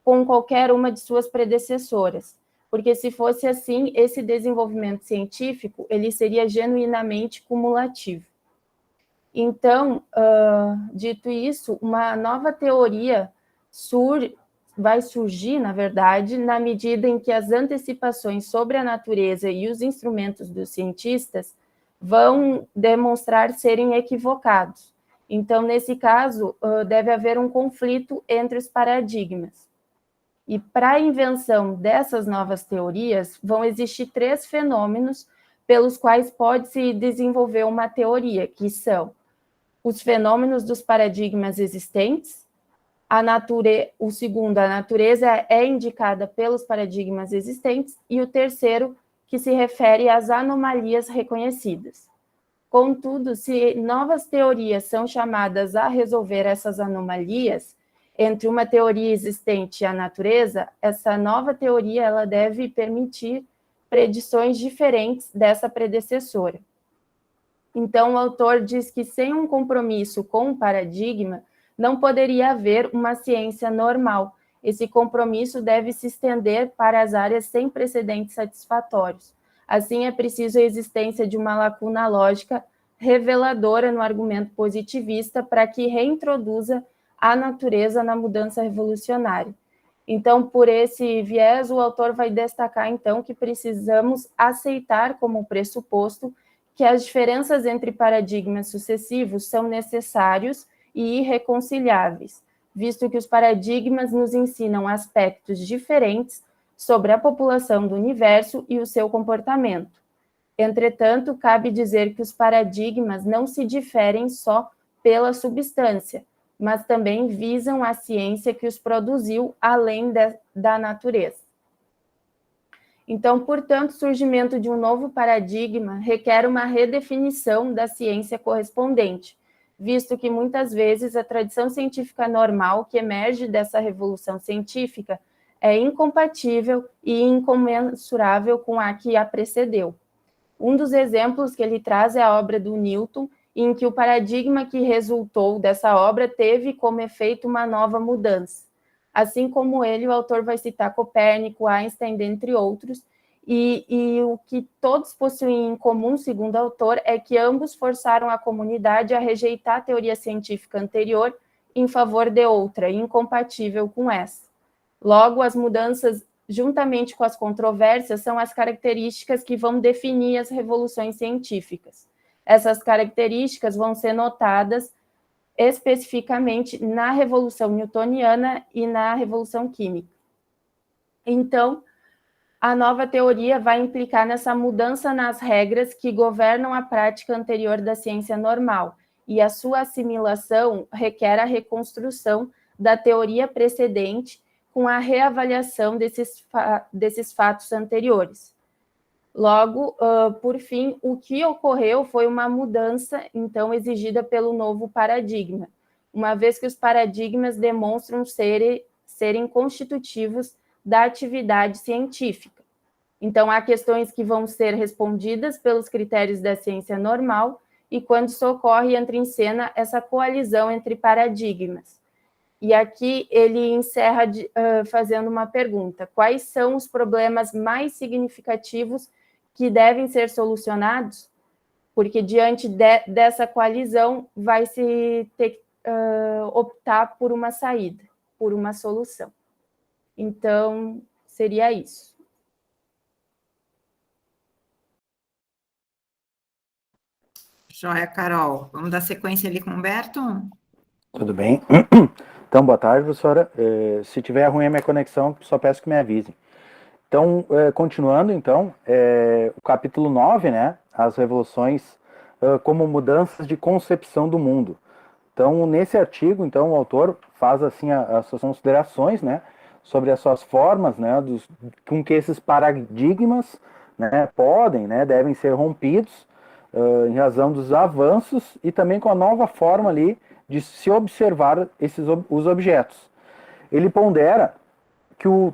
com qualquer uma de suas predecessoras, porque se fosse assim, esse desenvolvimento científico ele seria genuinamente cumulativo. Então, dito isso, uma nova teoria vai surgir, na verdade, na medida em que as antecipações sobre a natureza e os instrumentos dos cientistas vão demonstrar serem equivocados. Então, nesse caso, deve haver um conflito entre os paradigmas. E para a invenção dessas novas teorias, vão existir 3 fenômenos pelos quais pode-se desenvolver uma teoria, que são os fenômenos dos paradigmas existentes, o segundo, a natureza é indicada pelos paradigmas existentes, e o terceiro, que se refere às anomalias reconhecidas. Contudo, se novas teorias são chamadas a resolver essas anomalias, entre uma teoria existente e a natureza, essa nova teoria ela deve permitir predições diferentes dessa predecessora. Então, o autor diz que sem um compromisso com o paradigma, não poderia haver uma ciência normal. Esse compromisso deve se estender para as áreas sem precedentes satisfatórios. Assim, é preciso a existência de uma lacuna lógica reveladora no argumento positivista para que reintroduza a natureza na mudança revolucionária. Então, por esse viés, o autor vai destacar, então, que precisamos aceitar como pressuposto que as diferenças entre paradigmas sucessivos são necessários e irreconciliáveis, visto que os paradigmas nos ensinam aspectos diferentes sobre a população do universo e o seu comportamento. Entretanto, cabe dizer que os paradigmas não se diferem só pela substância, mas também visam a ciência que os produziu além da natureza. Então, portanto, o surgimento de um novo paradigma requer uma redefinição da ciência correspondente, visto que muitas vezes a tradição científica normal que emerge dessa revolução científica é incompatível e incomensurável com a que a precedeu. Um dos exemplos que ele traz é a obra do Newton, em que o paradigma que resultou dessa obra teve como efeito uma nova mudança. Assim como ele, o autor vai citar Copérnico, Einstein, dentre outros, e o que todos possuem em comum, segundo o autor, é que ambos forçaram a comunidade a rejeitar a teoria científica anterior em favor de outra, incompatível com essa. Logo, as mudanças, juntamente com as controvérsias, são as características que vão definir as revoluções científicas. Essas características vão ser notadas especificamente na Revolução Newtoniana e na Revolução Química. Então, a nova teoria vai implicar nessa mudança nas regras que governam a prática anterior da ciência normal, e a sua assimilação requer a reconstrução da teoria precedente com a reavaliação desses fatos anteriores. Logo, por fim, o que ocorreu foi uma mudança, então, exigida pelo novo paradigma, uma vez que os paradigmas demonstram serem constitutivos da atividade científica. Então, há questões que vão ser respondidas pelos critérios da ciência normal, e quando isso ocorre, entra em cena essa coalizão entre paradigmas. E aqui ele encerra fazendo uma pergunta: quais são os problemas mais significativos que devem ser solucionados? Porque diante dessa coalizão vai se ter que optar por uma saída, por uma solução. Então, seria isso. Joia, Carol. Vamos dar sequência ali com o Humberto? Tudo bem? Então, boa tarde, professora. Se tiver ruim a minha conexão, só peço que me avisem. Então, continuando, então, o capítulo 9, né, as revoluções como mudanças de concepção do mundo. Então, nesse artigo, então, o autor faz, assim, as suas considerações, né, sobre as suas formas, né, com que esses paradigmas, né, podem, né, devem ser rompidos em razão dos avanços e também com a nova forma ali de se observar os objetos. Ele pondera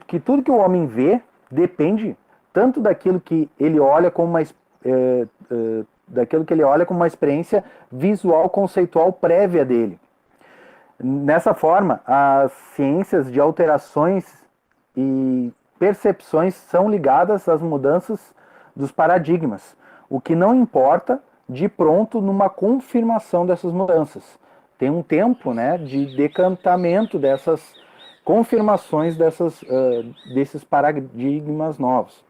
que tudo que o homem vê depende tanto daquilo que ele olha como uma experiência visual conceitual prévia dele. Nessa forma, as ciências de alterações e percepções são ligadas às mudanças dos paradigmas, o que não importa de pronto numa confirmação dessas mudanças. Tem um tempo, né, de decantamento dessas confirmações desses paradigmas novos.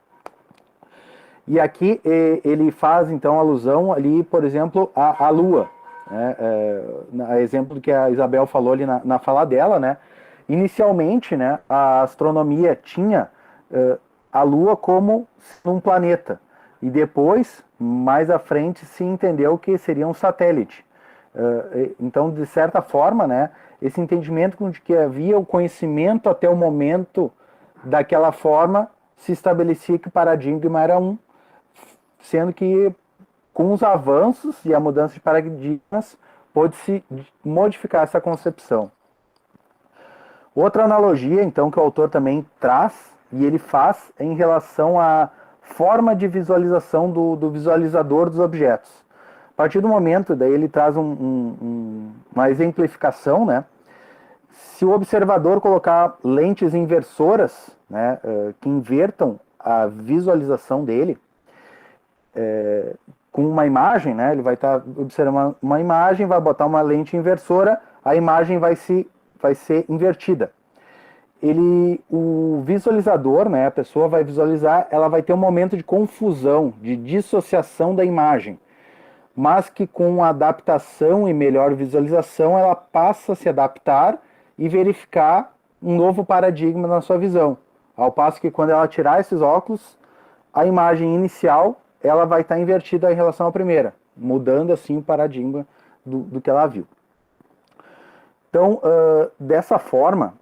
E aqui ele faz, então, alusão ali, por exemplo, à Lua, né, exemplo do que a Isabel falou ali na fala dela, né? Inicialmente, né, a astronomia tinha a Lua como um planeta, e depois, mais à frente, se entendeu que seria um satélite. Então, de certa forma, né, esse entendimento de que havia o conhecimento até o momento daquela forma, se estabelecia que o paradigma era um, sendo que com os avanços e a mudança de paradigmas pôde-se modificar essa concepção. Outra analogia, então, que o autor também traz, e ele faz em relação à forma de visualização do visualizador dos objetos. A partir do momento, daí ele traz uma exemplificação, né? Se o observador colocar lentes inversoras, né, que invertam a visualização dele, com uma imagem, né, ele vai estar observando uma imagem, vai botar uma lente inversora, a imagem vai ser invertida. O visualizador, né, a pessoa vai visualizar, ela vai ter um momento de confusão, de dissociação da imagem, mas que com adaptação e melhor visualização, ela passa a se adaptar e verificar um novo paradigma na sua visão. Ao passo que quando ela tirar esses óculos, a imagem inicial ela vai estar invertida em relação à primeira, mudando assim o paradigma do que ela viu. Então, dessa forma,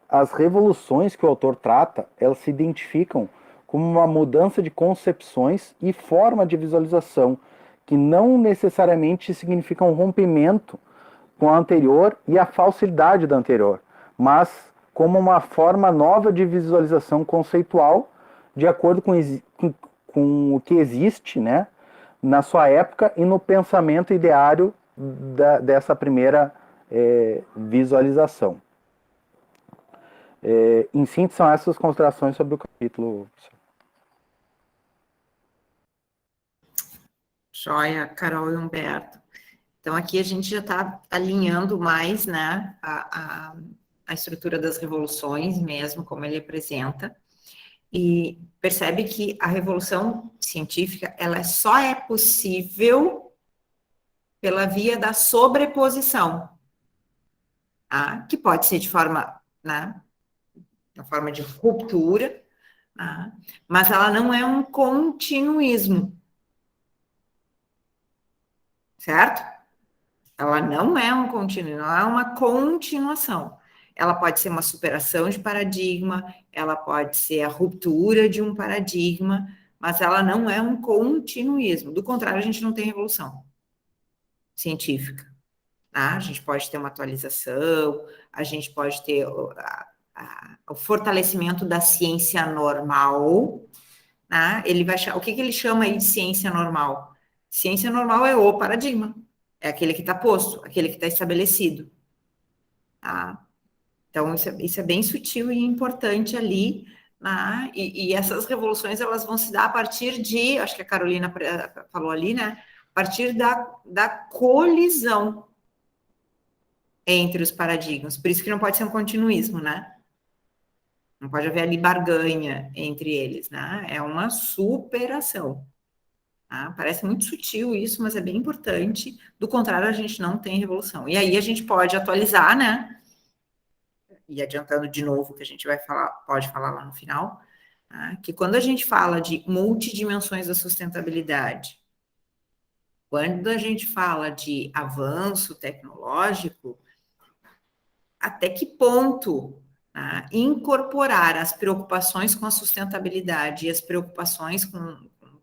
as revoluções que o autor trata, elas se identificam como uma mudança de concepções e forma de visualização, que não necessariamente significa um rompimento com a anterior e a falsidade da anterior, mas como uma forma nova de visualização conceitual, de acordo com o que existe, né, na sua época e no pensamento ideário dessa primeira visualização. Em síntese, são essas considerações sobre o capítulo. Joia, Carol e Humberto. Então, aqui a gente já está alinhando mais, né, a estrutura das revoluções mesmo, como ele apresenta, e percebe que a revolução científica, ela só é possível pela via da sobreposição, tá? Que pode ser de forma, né, na forma de ruptura, tá? Mas ela não é um continuismo, certo? Ela não é um contínuo, não é uma continuação. Ela pode ser uma superação de paradigma, ela pode ser a ruptura de um paradigma, mas ela não é um continuismo. Do contrário, a gente não tem revolução científica. Tá? A gente pode ter uma atualização, a gente pode ter o fortalecimento da ciência normal. Tá? Ele vai, o que ele chama aí de ciência normal? Ciência normal é o paradigma. É aquele que está posto, aquele que está estabelecido. Tá? Então, isso é bem sutil e importante ali. Né? E essas revoluções, elas vão se dar a partir de, acho que a Carolina falou ali, né? A partir da colisão entre os paradigmas. Por isso que não pode ser um continuismo, né? Não pode haver ali barganha entre eles, né? É uma superação. Tá? Parece muito sutil isso, mas é bem importante. Do contrário, a gente não tem revolução. E aí a gente pode atualizar, né? E adiantando de novo, que a gente vai falar, pode falar lá no final, tá? Que quando a gente fala de multidimensões da sustentabilidade, quando a gente fala de avanço tecnológico, até que ponto, tá, incorporar as preocupações com a sustentabilidade e as preocupações com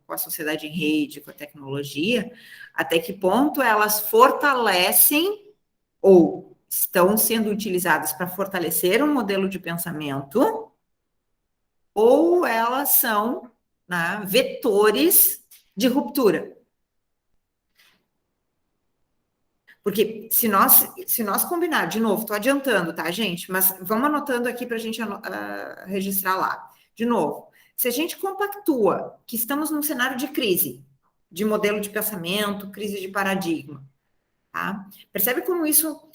a sociedade em rede, com a tecnologia, até que ponto elas fortalecem ou estão sendo utilizadas para fortalecer um modelo de pensamento, ou elas são, né, vetores de ruptura. Porque se nós combinar, de novo, estou adiantando, tá, gente? Mas vamos anotando aqui para a gente registrar lá. De novo, se a gente compactua que estamos num cenário de crise, de modelo de pensamento, crise de paradigma, tá? Percebe como isso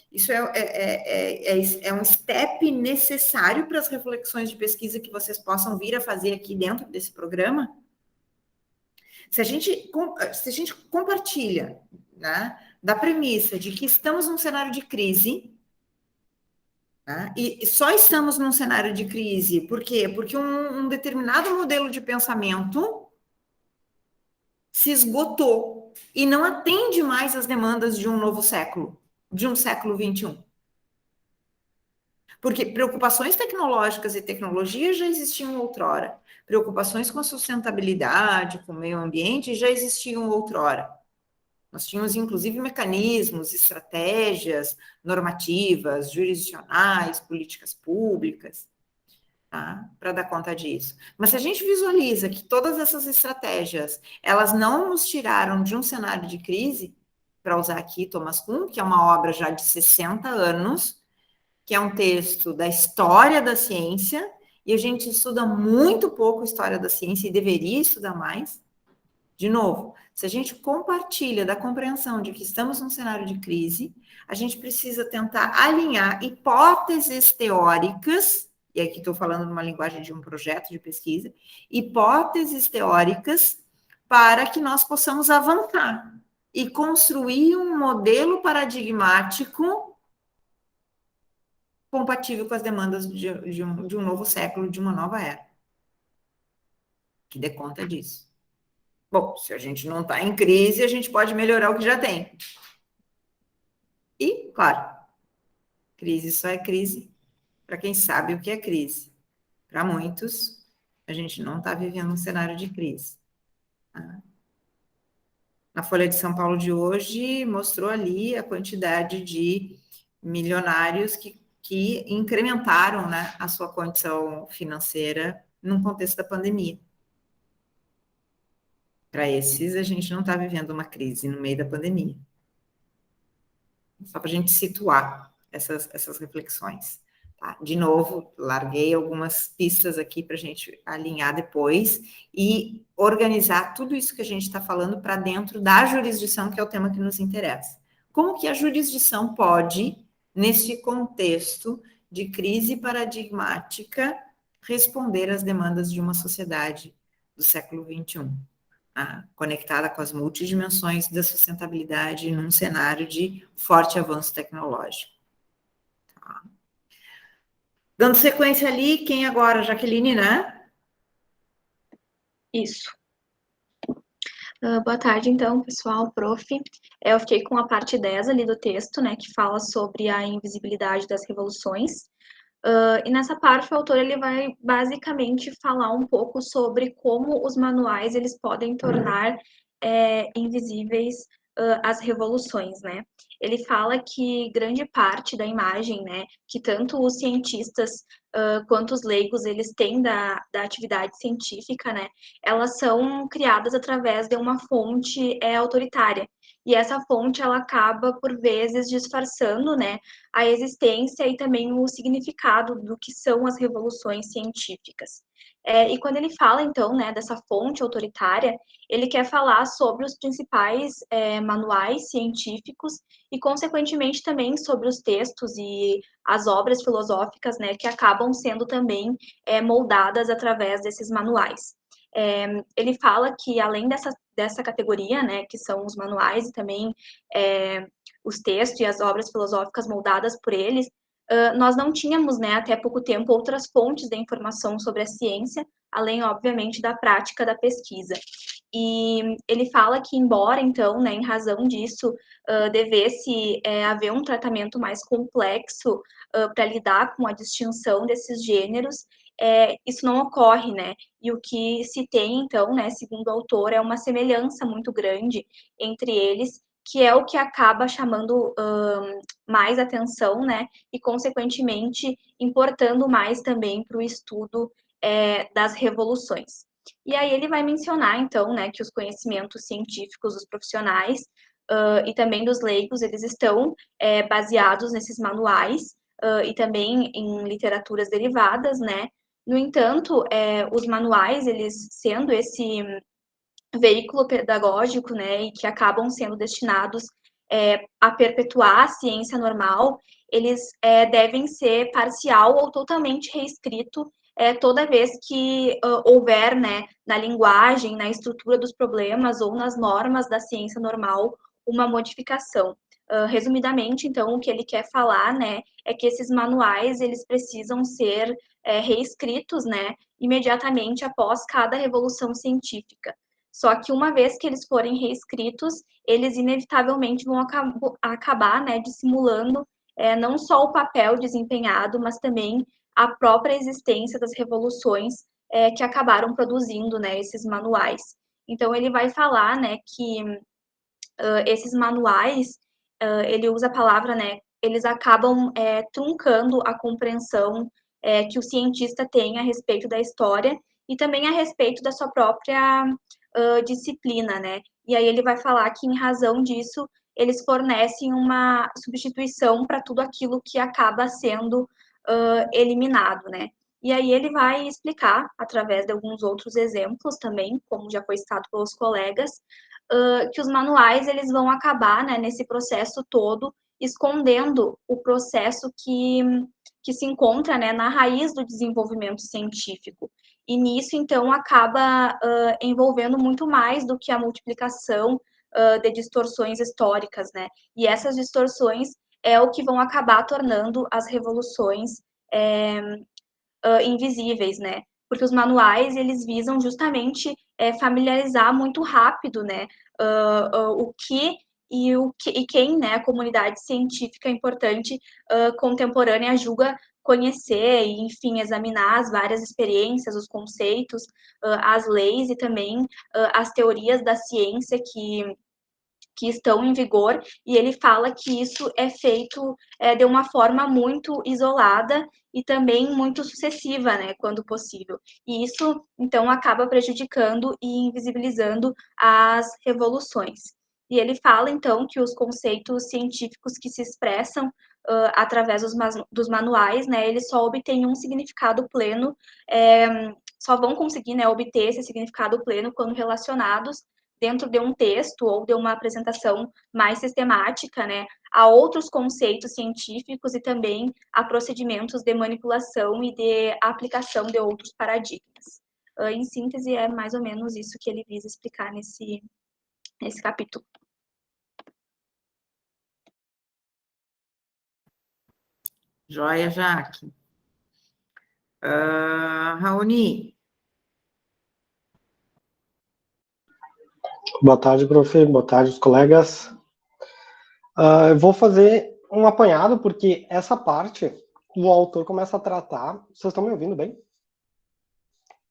é um step necessário para as reflexões de pesquisa que vocês possam vir a fazer aqui dentro desse programa? Se a gente compartilha, né, da premissa de que estamos num cenário de crise, tá? E só estamos num cenário de crise, por quê? Porque um determinado modelo de pensamento se esgotou e não atende mais às demandas de um novo século, de um século XXI. Porque preocupações tecnológicas e tecnologia já existiam outrora. Preocupações com a sustentabilidade, com o meio ambiente já existiam outrora. Nós tínhamos, inclusive, mecanismos, estratégias normativas, jurisdicionais, políticas públicas, tá? Para dar conta disso. Mas se a gente visualiza que todas essas estratégias, elas não nos tiraram de um cenário de crise, para usar aqui Thomas Kuhn, que é uma obra já de 60 anos, que é um texto da história da ciência, e a gente estuda muito pouco história da ciência e deveria estudar mais. De novo, se a gente compartilha da compreensão de que estamos num cenário de crise, a gente precisa tentar alinhar hipóteses teóricas, e aqui estou falando numa linguagem de um projeto de pesquisa, hipóteses teóricas para que nós possamos avançar e construir um modelo paradigmático compatível com as demandas de um novo século, de uma nova era, que dê conta disso. Bom, se a gente não está em crise, a gente pode melhorar o que já tem. E, claro, crise só é crise para quem sabe o que é crise. Para muitos, a gente não está vivendo um cenário de crise. Tá? Na Folha de São Paulo de hoje, mostrou ali a quantidade de milionários que incrementaram, né, a sua condição financeira num contexto da pandemia. Para esses, a gente não está vivendo uma crise no meio da pandemia. Só para a gente situar essas reflexões. Tá? De novo, larguei algumas pistas aqui para a gente alinhar depois e organizar tudo isso que a gente está falando para dentro da jurisdição, que é o tema que nos interessa. Como que a jurisdição pode, nesse contexto de crise paradigmática, responder às demandas de uma sociedade do século XXI? conectada com as multidimensões da sustentabilidade num cenário de forte avanço tecnológico. Tá. Dando sequência ali, quem agora? Jaqueline, né? Isso. Boa tarde, então, pessoal, prof. Eu fiquei com a parte 10 ali do texto, né, que fala sobre a invisibilidade das revoluções. E nessa parte, o autor ele vai basicamente falar um pouco sobre como os manuais eles podem tornar invisíveis as revoluções, né? Ele fala que grande parte da imagem, né, que tanto os cientistas quanto os leigos eles têm da atividade científica, né, elas são criadas através de uma fonte autoritária. E essa fonte ela acaba por vezes disfarçando, né, a existência e também o significado do que são as revoluções científicas. E quando ele fala, então, né, dessa fonte autoritária, ele quer falar sobre os principais manuais científicos e, consequentemente, também sobre os textos e as obras filosóficas, né, que acabam sendo também moldadas através desses manuais. Ele fala que, além dessa categoria, né, que são os manuais e também os textos e as obras filosóficas moldadas por eles, nós não tínhamos, né, até pouco tempo, outras fontes de informação sobre a ciência, além, obviamente, da prática da pesquisa. E ele fala que, embora, então, né, em razão disso, devesse haver um tratamento mais complexo para lidar com a distinção desses gêneros, isso não ocorre, né? E o que se tem, então, né, segundo o autor, é uma semelhança muito grande entre eles, que é o que acaba chamando mais atenção, né, e, consequentemente, importando mais também para o estudo das revoluções. E aí ele vai mencionar, então, né, que os conhecimentos científicos dos profissionais e também dos leigos, eles estão baseados nesses manuais e também em literaturas derivadas, né. No entanto, os manuais, eles sendo esse veículo pedagógico, né, e que acabam sendo destinados a perpetuar a ciência normal, eles devem ser parcial ou totalmente reescrito toda vez que houver, né, na linguagem, na estrutura dos problemas ou nas normas da ciência normal, uma modificação. Resumidamente, então, o que ele quer falar, né, é que esses manuais, eles precisam ser reescritos, né, imediatamente após cada revolução científica. Só que uma vez que eles forem reescritos, eles inevitavelmente vão acabar, né, dissimulando não só o papel desempenhado, mas também a própria existência das revoluções que acabaram produzindo, né, esses manuais. Então, ele vai falar, né, que esses manuais, ele usa a palavra, né, eles acabam truncando a compreensão que o cientista tem a respeito da história e também a respeito da sua própria disciplina, né? E aí ele vai falar que, em razão disso, eles fornecem uma substituição para tudo aquilo que acaba sendo eliminado, né? E aí ele vai explicar, através de alguns outros exemplos também, como já foi citado pelos colegas, que os manuais eles vão acabar, né, nesse processo todo, escondendo o processo que se encontra, né, na raiz do desenvolvimento científico. E nisso, então, acaba envolvendo muito mais do que a multiplicação de distorções históricas, né? E essas distorções é o que vão acabar tornando as revoluções invisíveis, né? Porque os manuais, eles visam justamente familiarizar muito rápido, né, o que e quem, né, a comunidade científica importante contemporânea julga conhecer e, enfim, examinar as várias experiências, os conceitos, as leis e também as teorias da ciência que estão em vigor, e ele fala que isso é feito de uma forma muito isolada e também muito sucessiva, né, quando possível. E isso, então, acaba prejudicando e invisibilizando as revoluções. E ele fala, então, que os conceitos científicos que se expressam através dos manuais, né, eles só obtêm um significado pleno, só vão conseguir, né, obter esse significado pleno quando relacionados dentro de um texto ou de uma apresentação mais sistemática, né, a outros conceitos científicos e também a procedimentos de manipulação e de aplicação de outros paradigmas. Em síntese, é mais ou menos isso que ele visa explicar nesse capítulo. Joia, Jaque. Raoni. Boa tarde, prof. Boa tarde, os colegas. Eu vou fazer um apanhado, porque essa parte o autor começa a tratar... Vocês estão me ouvindo bem?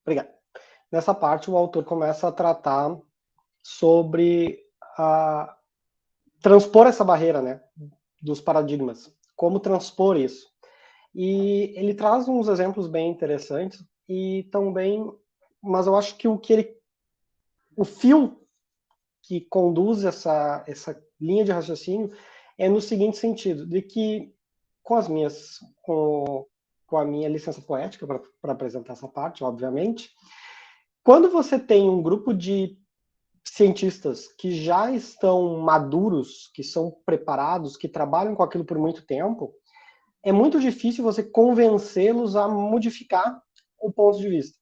Obrigado. Nessa parte, o autor começa a tratar sobre transpor essa barreira, né, dos paradigmas. Como transpor isso. E ele traz uns exemplos bem interessantes e também... Mas eu acho que o fio que conduz essa linha de raciocínio é no seguinte sentido, de que com a minha licença poética, para apresentar essa parte, obviamente, quando você tem um grupo de cientistas que já estão maduros, que são preparados, que trabalham com aquilo por muito tempo, é muito difícil você convencê-los a modificar o ponto de vista.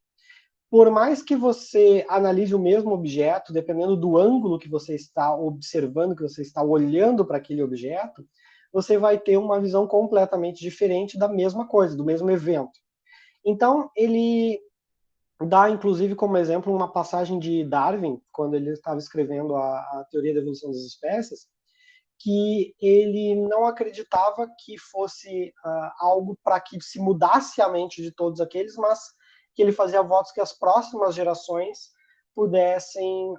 Por mais que você analise o mesmo objeto, dependendo do ângulo que você está observando, que você está olhando para aquele objeto, você vai ter uma visão completamente diferente da mesma coisa, do mesmo evento. Então, ele dá, inclusive, como exemplo, uma passagem de Darwin, quando ele estava escrevendo a teoria da evolução das espécies, que ele não acreditava que fosse algo para que se mudasse a mente de todos aqueles, mas que ele fazia votos que as próximas gerações pudessem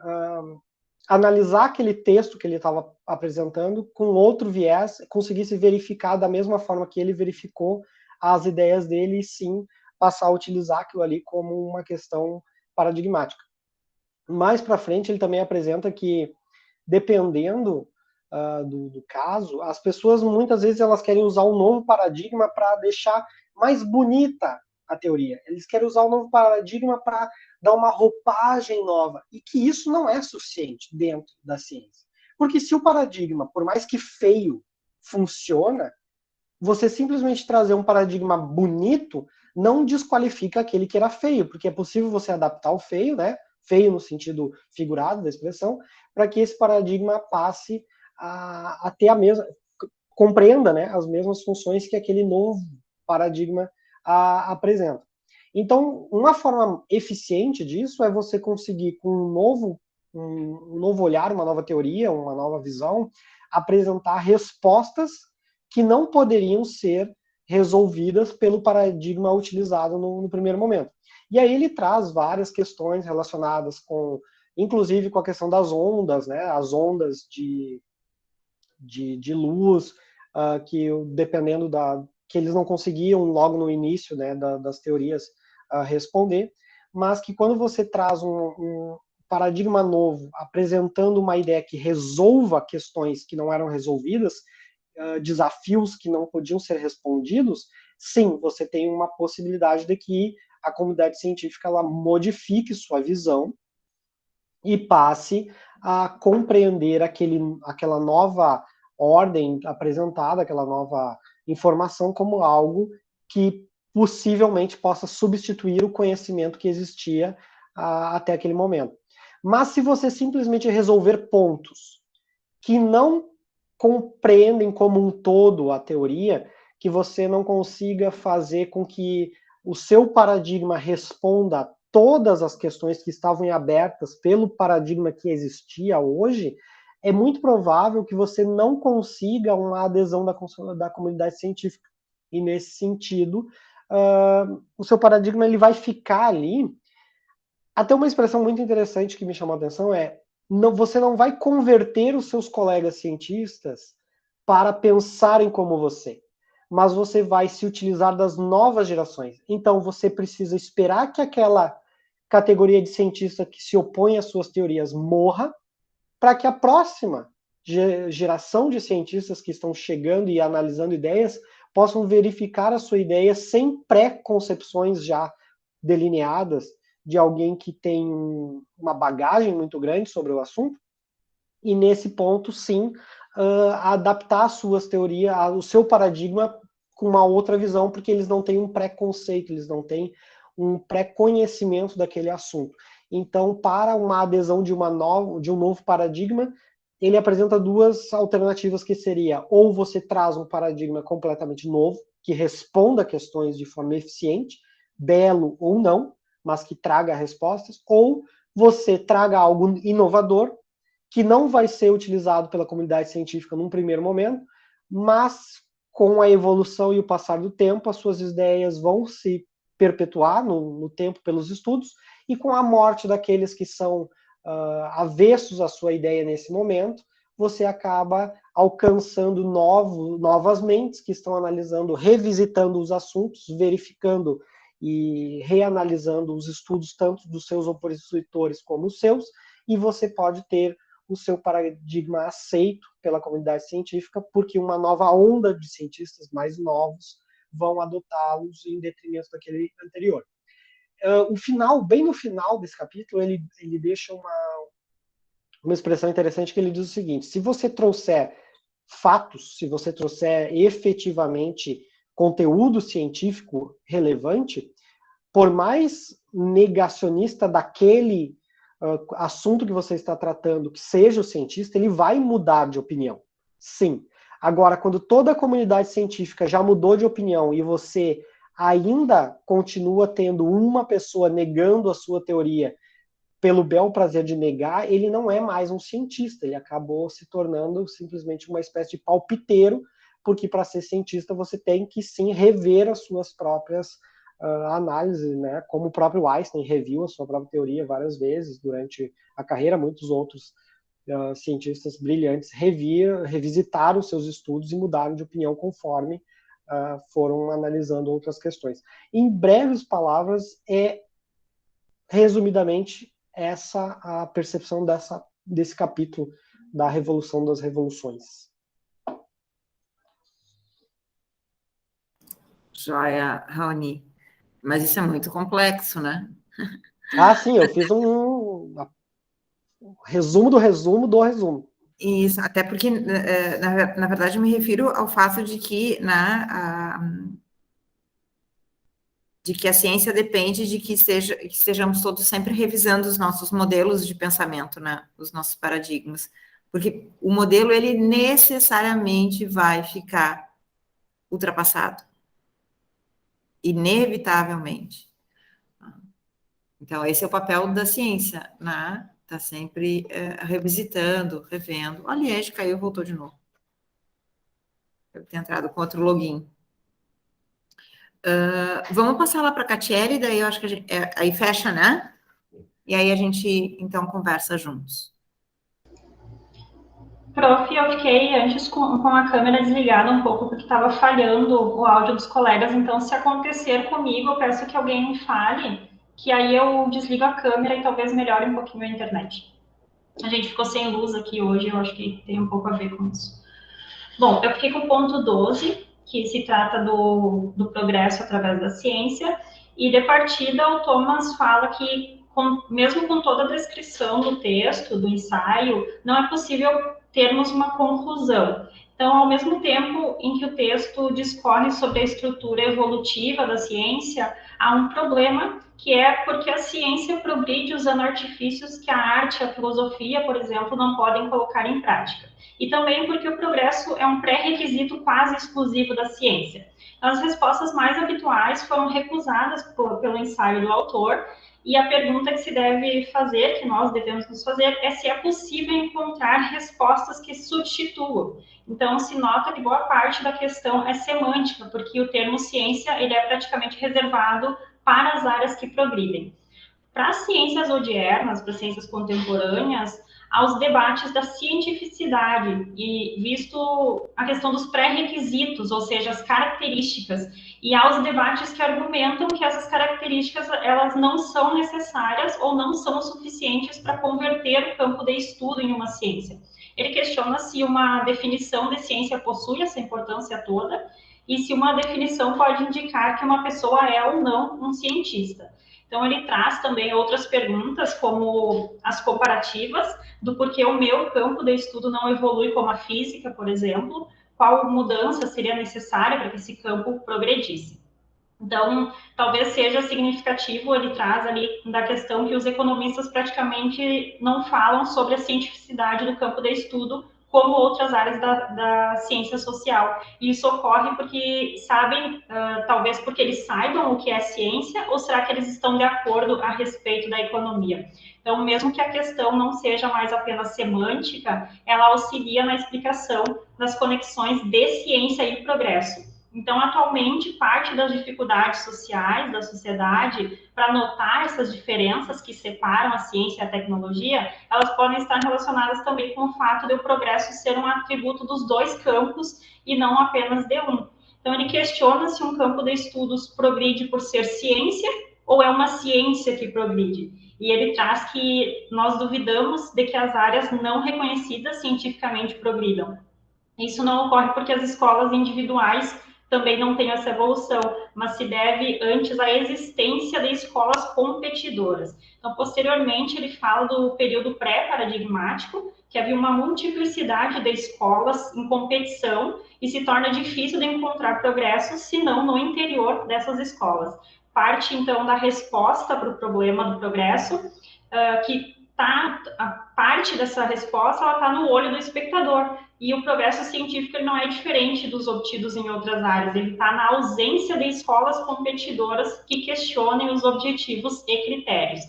analisar aquele texto que ele estava apresentando com outro viés, conseguisse verificar da mesma forma que ele verificou as ideias dele e sim passar a utilizar aquilo ali como uma questão paradigmática. Mais para frente, ele também apresenta que, dependendo do caso, as pessoas muitas vezes elas querem usar um novo paradigma para deixar mais bonita a teoria. Eles querem usar um novo paradigma para dar uma roupagem nova. E que isso não é suficiente dentro da ciência. Porque se o paradigma, por mais que feio, funciona, você simplesmente trazer um paradigma bonito não desqualifica aquele que era feio, porque é possível você adaptar o feio, né? Feio no sentido figurado da expressão, para que esse paradigma passe a ter a mesma, compreenda, né, as mesmas funções que aquele novo paradigma apresenta. Então, uma forma eficiente disso é você conseguir, com um novo olhar, uma nova teoria, uma nova visão, apresentar respostas que não poderiam ser resolvidas pelo paradigma utilizado no primeiro momento. E aí ele traz várias questões relacionadas com, inclusive com a questão das ondas, né, as ondas de luz, que dependendo que eles não conseguiam logo no início, né, das teorias responder, mas que quando você traz um paradigma novo, apresentando uma ideia que resolva questões que não eram resolvidas, desafios que não podiam ser respondidos, sim, você tem uma possibilidade de que a comunidade científica ela modifique sua visão e passe a compreender aquela nova ordem apresentada, aquela nova informação como algo que possivelmente possa substituir o conhecimento que existia até aquele momento. Mas se você simplesmente resolver pontos que não compreendem como um todo a teoria, que você não consiga fazer com que o seu paradigma responda a todas as questões que estavam abertas pelo paradigma que existia hoje, é muito provável que você não consiga uma adesão da comunidade científica. E nesse sentido, o seu paradigma ele vai ficar ali. Até uma expressão muito interessante que me chamou a atenção é: você não vai converter os seus colegas cientistas para pensarem como você, mas você vai se utilizar das novas gerações. Então você precisa esperar que aquela categoria de cientista que se opõe às suas teorias morra, para que a próxima geração de cientistas que estão chegando e analisando ideias possam verificar a sua ideia sem pré-concepções já delineadas de alguém que tem uma bagagem muito grande sobre o assunto, e nesse ponto, sim, adaptar as suas teorias, o seu paradigma com uma outra visão, porque eles não têm um preconceito, eles não têm um pré-conhecimento daquele assunto. Então, para uma adesão de um novo paradigma, ele apresenta duas alternativas, que seria, ou você traz um paradigma completamente novo, que responda a questões de forma eficiente, belo ou não, mas que traga respostas, ou você traga algo inovador, que não vai ser utilizado pela comunidade científica num primeiro momento, mas com a evolução e o passar do tempo, as suas ideias vão se perpetuar no tempo pelos estudos, e com a morte daqueles que são avessos à sua ideia nesse momento, você acaba alcançando novas mentes que estão analisando, revisitando os assuntos, verificando e reanalisando os estudos, tanto dos seus opositores como os seus, e você pode ter o seu paradigma aceito pela comunidade científica, porque uma nova onda de cientistas mais novos vão adotá-los em detrimento daquele anterior. O final, bem no final desse capítulo, ele deixa uma expressão interessante, que ele diz o seguinte: se você trouxer fatos, se você trouxer efetivamente conteúdo científico relevante, por mais negacionista daquele assunto que você está tratando que seja o cientista, ele vai mudar de opinião. Sim. Agora, quando toda a comunidade científica já mudou de opinião e você ainda continua tendo uma pessoa negando a sua teoria pelo bel prazer de negar, ele não é mais um cientista, ele acabou se tornando simplesmente uma espécie de palpiteiro, porque para ser cientista você tem que sim rever as suas próprias análises, né? Como o próprio Einstein reviu a sua própria teoria várias vezes durante a carreira, muitos outros cientistas brilhantes revisitaram seus estudos e mudaram de opinião conforme foram analisando outras questões. Em breves palavras, resumidamente, essa a percepção desse capítulo da Revolução das Revoluções. Joia, Raoni. Mas isso é muito complexo, né? Sim, eu fiz um resumo do resumo do resumo. Isso, até porque, na verdade, eu me refiro ao fato de que, de que a ciência depende de que estejamos todos sempre revisando os nossos modelos de pensamento, né? Os nossos paradigmas. Porque o modelo, ele necessariamente vai ficar ultrapassado. Inevitavelmente. Então, esse é o papel da ciência, né? Está sempre revisitando, revendo. A Liege caiu e voltou de novo. Deve ter entrado com outro login. Vamos passar lá para a Catiele, daí eu acho que aí fecha, né? E aí a gente, então, conversa juntos. Prof, eu fiquei antes com a câmera desligada um pouco, porque estava falhando o áudio dos colegas, então se acontecer comigo, eu peço que alguém me fale, que aí eu desligo a câmera e talvez melhore um pouquinho a internet. A gente ficou sem luz aqui hoje, eu acho que tem um pouco a ver com isso. Bom, eu fiquei com o ponto 12, que se trata do progresso através da ciência, e de partida o Thomas fala que, mesmo com toda a descrição do texto, do ensaio, não é possível termos uma conclusão. Então, ao mesmo tempo em que o texto discorre sobre a estrutura evolutiva da ciência, há um problema, que é porque a ciência progride usando artifícios que a arte e a filosofia, por exemplo, não podem colocar em prática. E também porque o progresso é um pré-requisito quase exclusivo da ciência. As respostas mais habituais foram recusadas pelo ensaio do autor, e a pergunta que se deve fazer, que nós devemos nos fazer, é se é possível encontrar respostas que substituam. Então, se nota que boa parte da questão é semântica, porque o termo ciência ele é praticamente reservado para as áreas que progridem. Para as ciências odiernas, para as ciências contemporâneas, aos debates da cientificidade e visto a questão dos pré-requisitos, ou seja, as características, e aos debates que argumentam que essas características elas não são necessárias ou não são suficientes para converter o campo de estudo em uma ciência. Ele questiona se uma definição de ciência possui essa importância toda e se uma definição pode indicar que uma pessoa é ou não um cientista. Então, ele traz também outras perguntas, como as comparativas, do porquê o meu campo de estudo não evolui como a física, por exemplo, qual mudança seria necessária para que esse campo progredisse. Então, talvez seja significativo, ele traz ali da questão que os economistas praticamente não falam sobre a cientificidade do campo de estudo, como outras áreas da ciência social. E isso ocorre porque sabem, talvez porque eles saibam o que é ciência, ou será que eles estão de acordo a respeito da economia? Então, mesmo que a questão não seja mais apenas semântica, ela auxilia na explicação das conexões de ciência e progresso. Então, atualmente, parte das dificuldades sociais da sociedade para notar essas diferenças que separam a ciência e a tecnologia, elas podem estar relacionadas também com o fato de o progresso ser um atributo dos dois campos e não apenas de um. Então, ele questiona se um campo de estudos progride por ser ciência ou é uma ciência que progride. E ele traz que nós duvidamos de que as áreas não reconhecidas cientificamente progridam. Isso não ocorre porque as escolas individuais também não têm essa evolução, mas se deve antes à existência de escolas competidoras. Então, posteriormente, ele fala do período pré-paradigmático, que havia uma multiplicidade de escolas em competição e se torna difícil de encontrar progresso, se não no interior dessas escolas. Parte, então, da resposta para o problema do progresso, que a parte dessa resposta ela está no olho do espectador. E o progresso científico ele não é diferente dos obtidos em outras áreas, ele está na ausência de escolas competidoras que questionem os objetivos e critérios.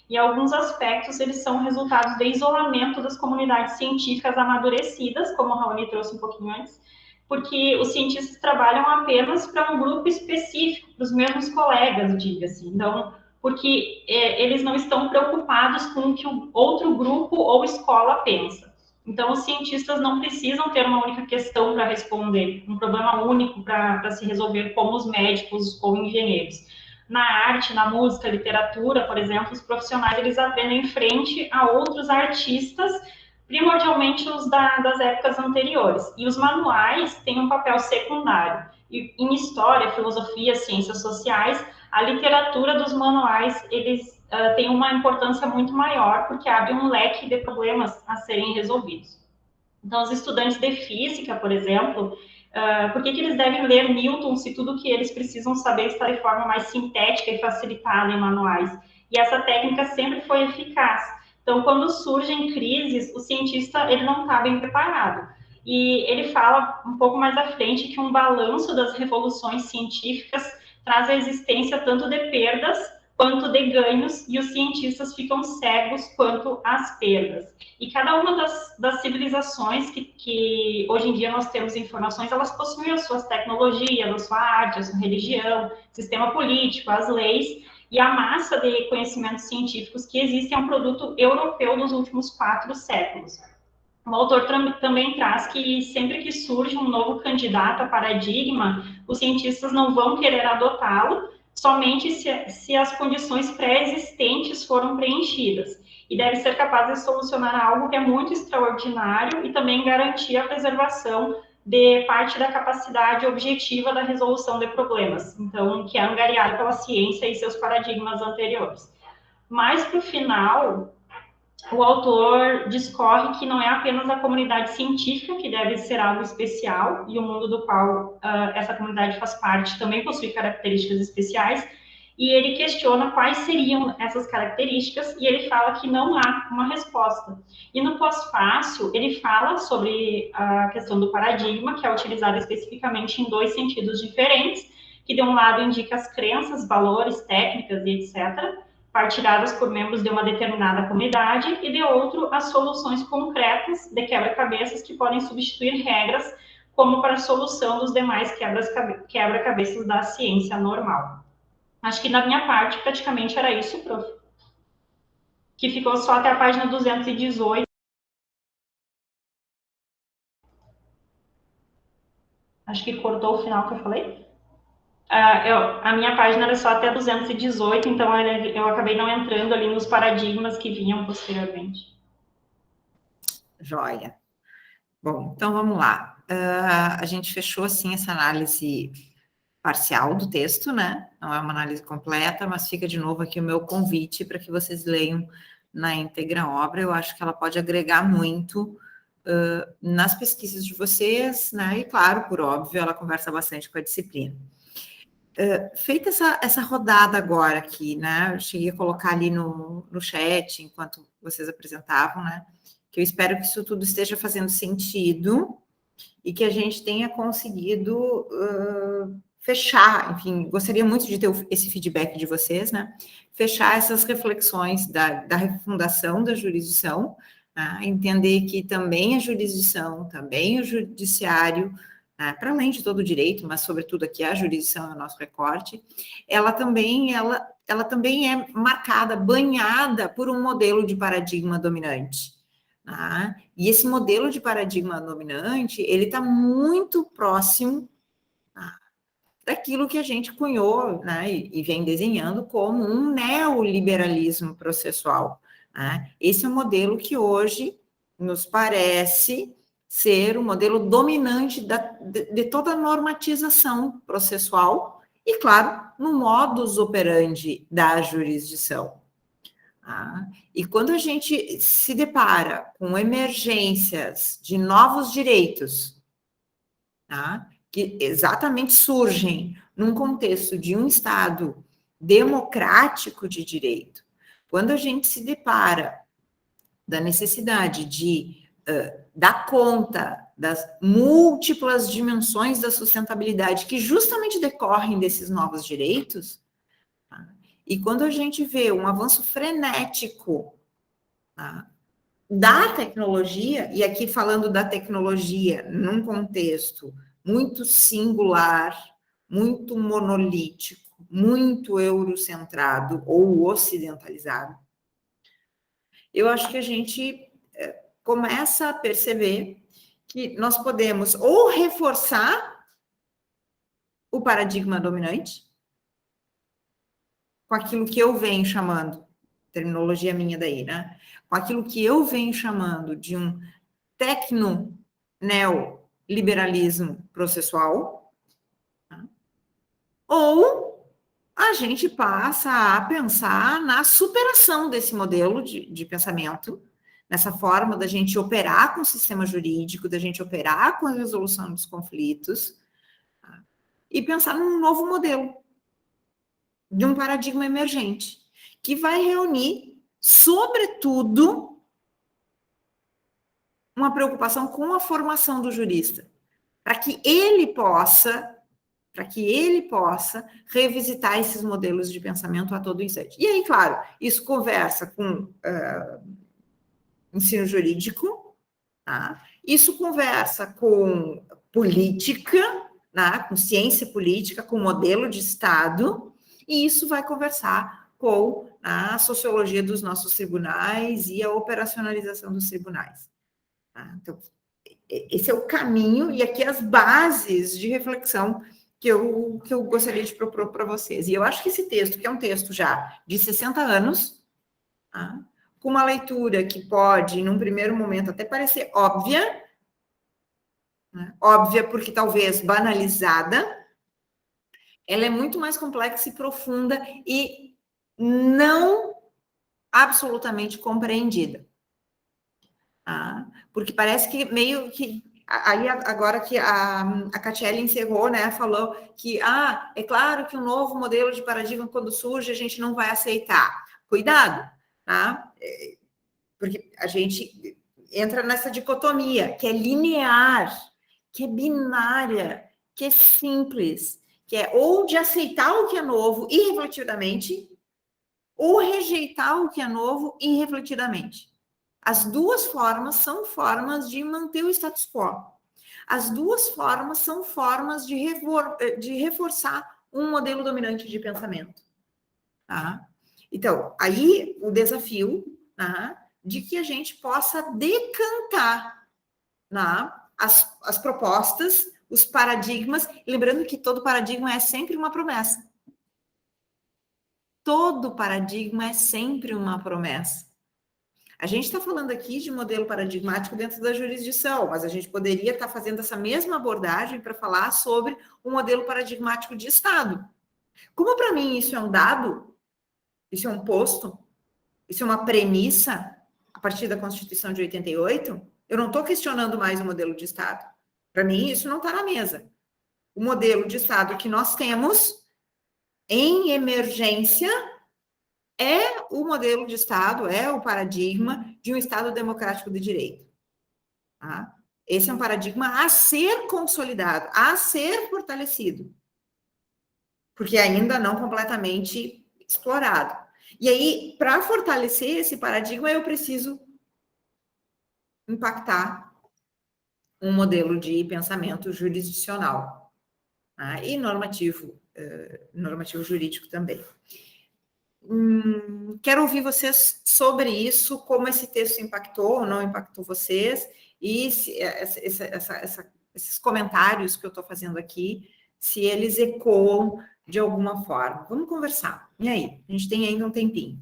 E alguns aspectos, eles são resultados de isolamento das comunidades científicas amadurecidas, como a Raoni trouxe um pouquinho antes, porque os cientistas trabalham apenas para um grupo específico, para os mesmos colegas, diga-se. Então, porque eles não estão preocupados com o que o outro grupo ou escola pensa. Então, os cientistas não precisam ter uma única questão para responder, um problema único para se resolver, como os médicos ou engenheiros. Na arte, na música, literatura, por exemplo, os profissionais eles aprendem frente a outros artistas, primordialmente os das épocas anteriores. E os manuais têm um papel secundário. E em história, filosofia, ciências sociais, a literatura dos manuais, eles têm uma importância muito maior, porque abre um leque de problemas a serem resolvidos. Então, os estudantes de física, por exemplo, por que eles devem ler Newton se tudo que eles precisam saber está de forma mais sintética e facilitada em manuais? E essa técnica sempre foi eficaz. Então, quando surgem crises, o cientista ele não está bem preparado. E ele fala um pouco mais à frente que um balanço das revoluções científicas traz a existência tanto de perdas quanto de ganhos, e os cientistas ficam cegos quanto às perdas. E cada uma das civilizações que hoje em dia nós temos informações, elas possuem as suas tecnologias, a sua arte, a sua religião, sistema político, as leis, e a massa de conhecimentos científicos que existem é um produto europeu dos últimos 4 séculos. O autor também traz que sempre que surge um novo candidato a paradigma, os cientistas não vão querer adotá-lo somente se as condições pré-existentes foram preenchidas. E deve ser capaz de solucionar algo que é muito extraordinário e também garantir a preservação de parte da capacidade objetiva da resolução de problemas. Então, que é angariado pela ciência e seus paradigmas anteriores. Mais para o final, o autor discorre que não é apenas a comunidade científica que deve ser algo especial, e o mundo do qual essa comunidade faz parte também possui características especiais, e ele questiona quais seriam essas características, e ele fala que não há uma resposta. E no pós-fácil, ele fala sobre a questão do paradigma, que é utilizado especificamente em 2 sentidos diferentes, que de um lado indica as crenças, valores, técnicas e etc., partilhadas por membros de uma determinada comunidade, e de outro, as soluções concretas de quebra-cabeças que podem substituir regras, como para a solução dos demais quebra-cabeças da ciência normal. Acho que da minha parte, praticamente era isso, prof. Que ficou só até a página 218. Acho que cortou o final que eu falei. A minha página era só até 218, então eu acabei não entrando ali nos paradigmas que vinham posteriormente. Joia. Bom, então vamos lá. A gente fechou, assim, essa análise parcial do texto, né? Não é uma análise completa, mas fica de novo aqui o meu convite para que vocês leiam na íntegra a obra. Eu acho que ela pode agregar muito nas pesquisas de vocês, né? E, claro, por óbvio, ela conversa bastante com a disciplina. feita essa rodada agora aqui, né? Eu cheguei a colocar ali no chat, enquanto vocês apresentavam, né? Que eu espero que isso tudo esteja fazendo sentido e que a gente tenha conseguido fechar, enfim, gostaria muito de ter esse feedback de vocês, né? Fechar essas reflexões da refundação da jurisdição, né? Entender que também a jurisdição, também o judiciário, para além de todo o direito, mas sobretudo aqui a jurisdição é o nosso recorte, ela também é marcada, banhada por um modelo de paradigma dominante. Tá? E esse modelo de paradigma dominante, ele está muito próximo, tá, daquilo que a gente cunhou, né, e vem desenhando como um neoliberalismo processual. Né? Esse é um modelo que hoje nos parece ser o modelo dominante de toda a normatização processual e, claro, no modus operandi da jurisdição. Tá? E quando a gente se depara com emergências de novos direitos, tá, que exatamente surgem num contexto de um Estado democrático de direito, quando a gente se depara da necessidade de dar conta das múltiplas dimensões da sustentabilidade que justamente decorrem desses novos direitos, tá? E quando a gente vê um avanço frenético, tá, da tecnologia, e aqui falando da tecnologia num contexto muito singular, muito monolítico, muito eurocentrado ou ocidentalizado, eu acho que a gente começa a perceber que nós podemos ou reforçar o paradigma dominante, com aquilo que eu venho chamando, terminologia minha daí, né? Com aquilo que eu venho chamando de um tecno-neoliberalismo processual, tá? Ou a gente passa a pensar na superação desse modelo de pensamento, nessa forma da gente operar com o sistema jurídico, da gente operar com a resolução dos conflitos, tá? E pensar num novo modelo, de um paradigma emergente, que vai reunir, sobretudo, uma preocupação com a formação do jurista, para que ele possa revisitar esses modelos de pensamento a todo instante. E aí, claro, isso conversa com ensino jurídico, tá? Isso conversa com política, tá? Com ciência política, com modelo de Estado, e isso vai conversar com a sociologia dos nossos tribunais e a operacionalização dos tribunais. Tá? Então, esse é o caminho e aqui as bases de reflexão que eu gostaria de propor para vocês. E eu acho que esse texto, que é um texto já de 60 anos, tá? Com uma leitura que pode, num primeiro momento, até parecer óbvia, né? Óbvia porque talvez banalizada, ela é muito mais complexa e profunda e não absolutamente compreendida. Tá? Porque parece que meio que... Aí, agora que a Catiele encerrou, né, falou que, é claro que um novo modelo de paradigma, quando surge, a gente não vai aceitar. Cuidado, tá? Porque a gente entra nessa dicotomia, que é linear, que é binária, que é simples, que é ou de aceitar o que é novo irrefletidamente, ou rejeitar o que é novo irrefletidamente. As duas formas são formas de manter o status quo. As duas formas são formas de reforçar um modelo dominante de pensamento. Tá? Então, aí o desafio, tá, de que a gente possa decantar, tá, as propostas, os paradigmas, lembrando que todo paradigma é sempre uma promessa. Todo paradigma é sempre uma promessa. A gente está falando aqui de modelo paradigmático dentro da jurisdição, mas a gente poderia estar fazendo essa mesma abordagem para falar sobre um modelo paradigmático de Estado. Como para mim isso é um dado, isso é um posto, isso é uma premissa a partir da Constituição de 88, eu não estou questionando mais o modelo de Estado. Para mim isso não está na mesa. O modelo de Estado que nós temos em emergência é o modelo de Estado, é o paradigma de um Estado democrático de direito. Tá? Esse é um paradigma a ser consolidado, a ser fortalecido, porque ainda não completamente explorado. E aí, para fortalecer esse paradigma, eu preciso impactar um modelo de pensamento jurisdicional, tá? E normativo jurídico também. Quero ouvir vocês sobre isso, como esse texto impactou ou não impactou vocês, e se, esses comentários que eu estou fazendo aqui, se eles ecoam de alguma forma. Vamos conversar. E aí? A gente tem ainda um tempinho.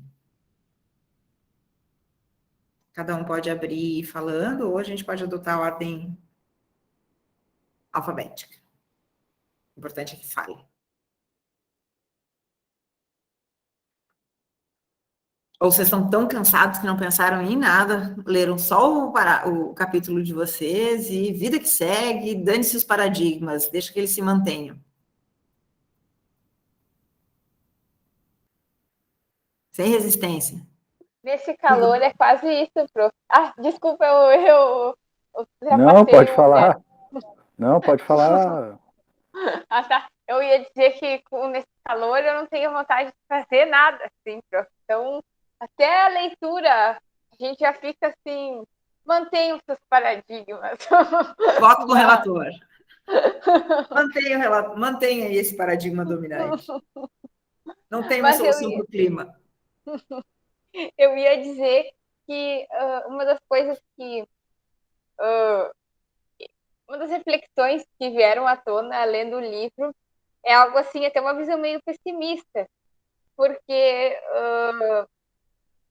Cada um pode abrir falando, ou a gente pode adotar a ordem alfabética. O importante é que fale. Ou vocês estão tão cansados que não pensaram em nada, leram só o capítulo de vocês e vida que segue, dane-se os paradigmas, deixa que eles se mantenham. Sem resistência. Nesse calor é quase isso, prof. Ah, desculpa, eu Não, pode falar. Não, pode falar. Ah, tá. Eu ia dizer que nesse calor eu não tenho vontade de fazer nada, assim, prof. Então, até a leitura, a gente já fica assim, mantenha os seus paradigmas. Voto do relator. Mantenha esse paradigma dominante. Não tem uma solução para o clima. Eu ia dizer que uma das coisas que... uma das reflexões que vieram à tona lendo o livro é algo assim, até uma visão meio pessimista, porque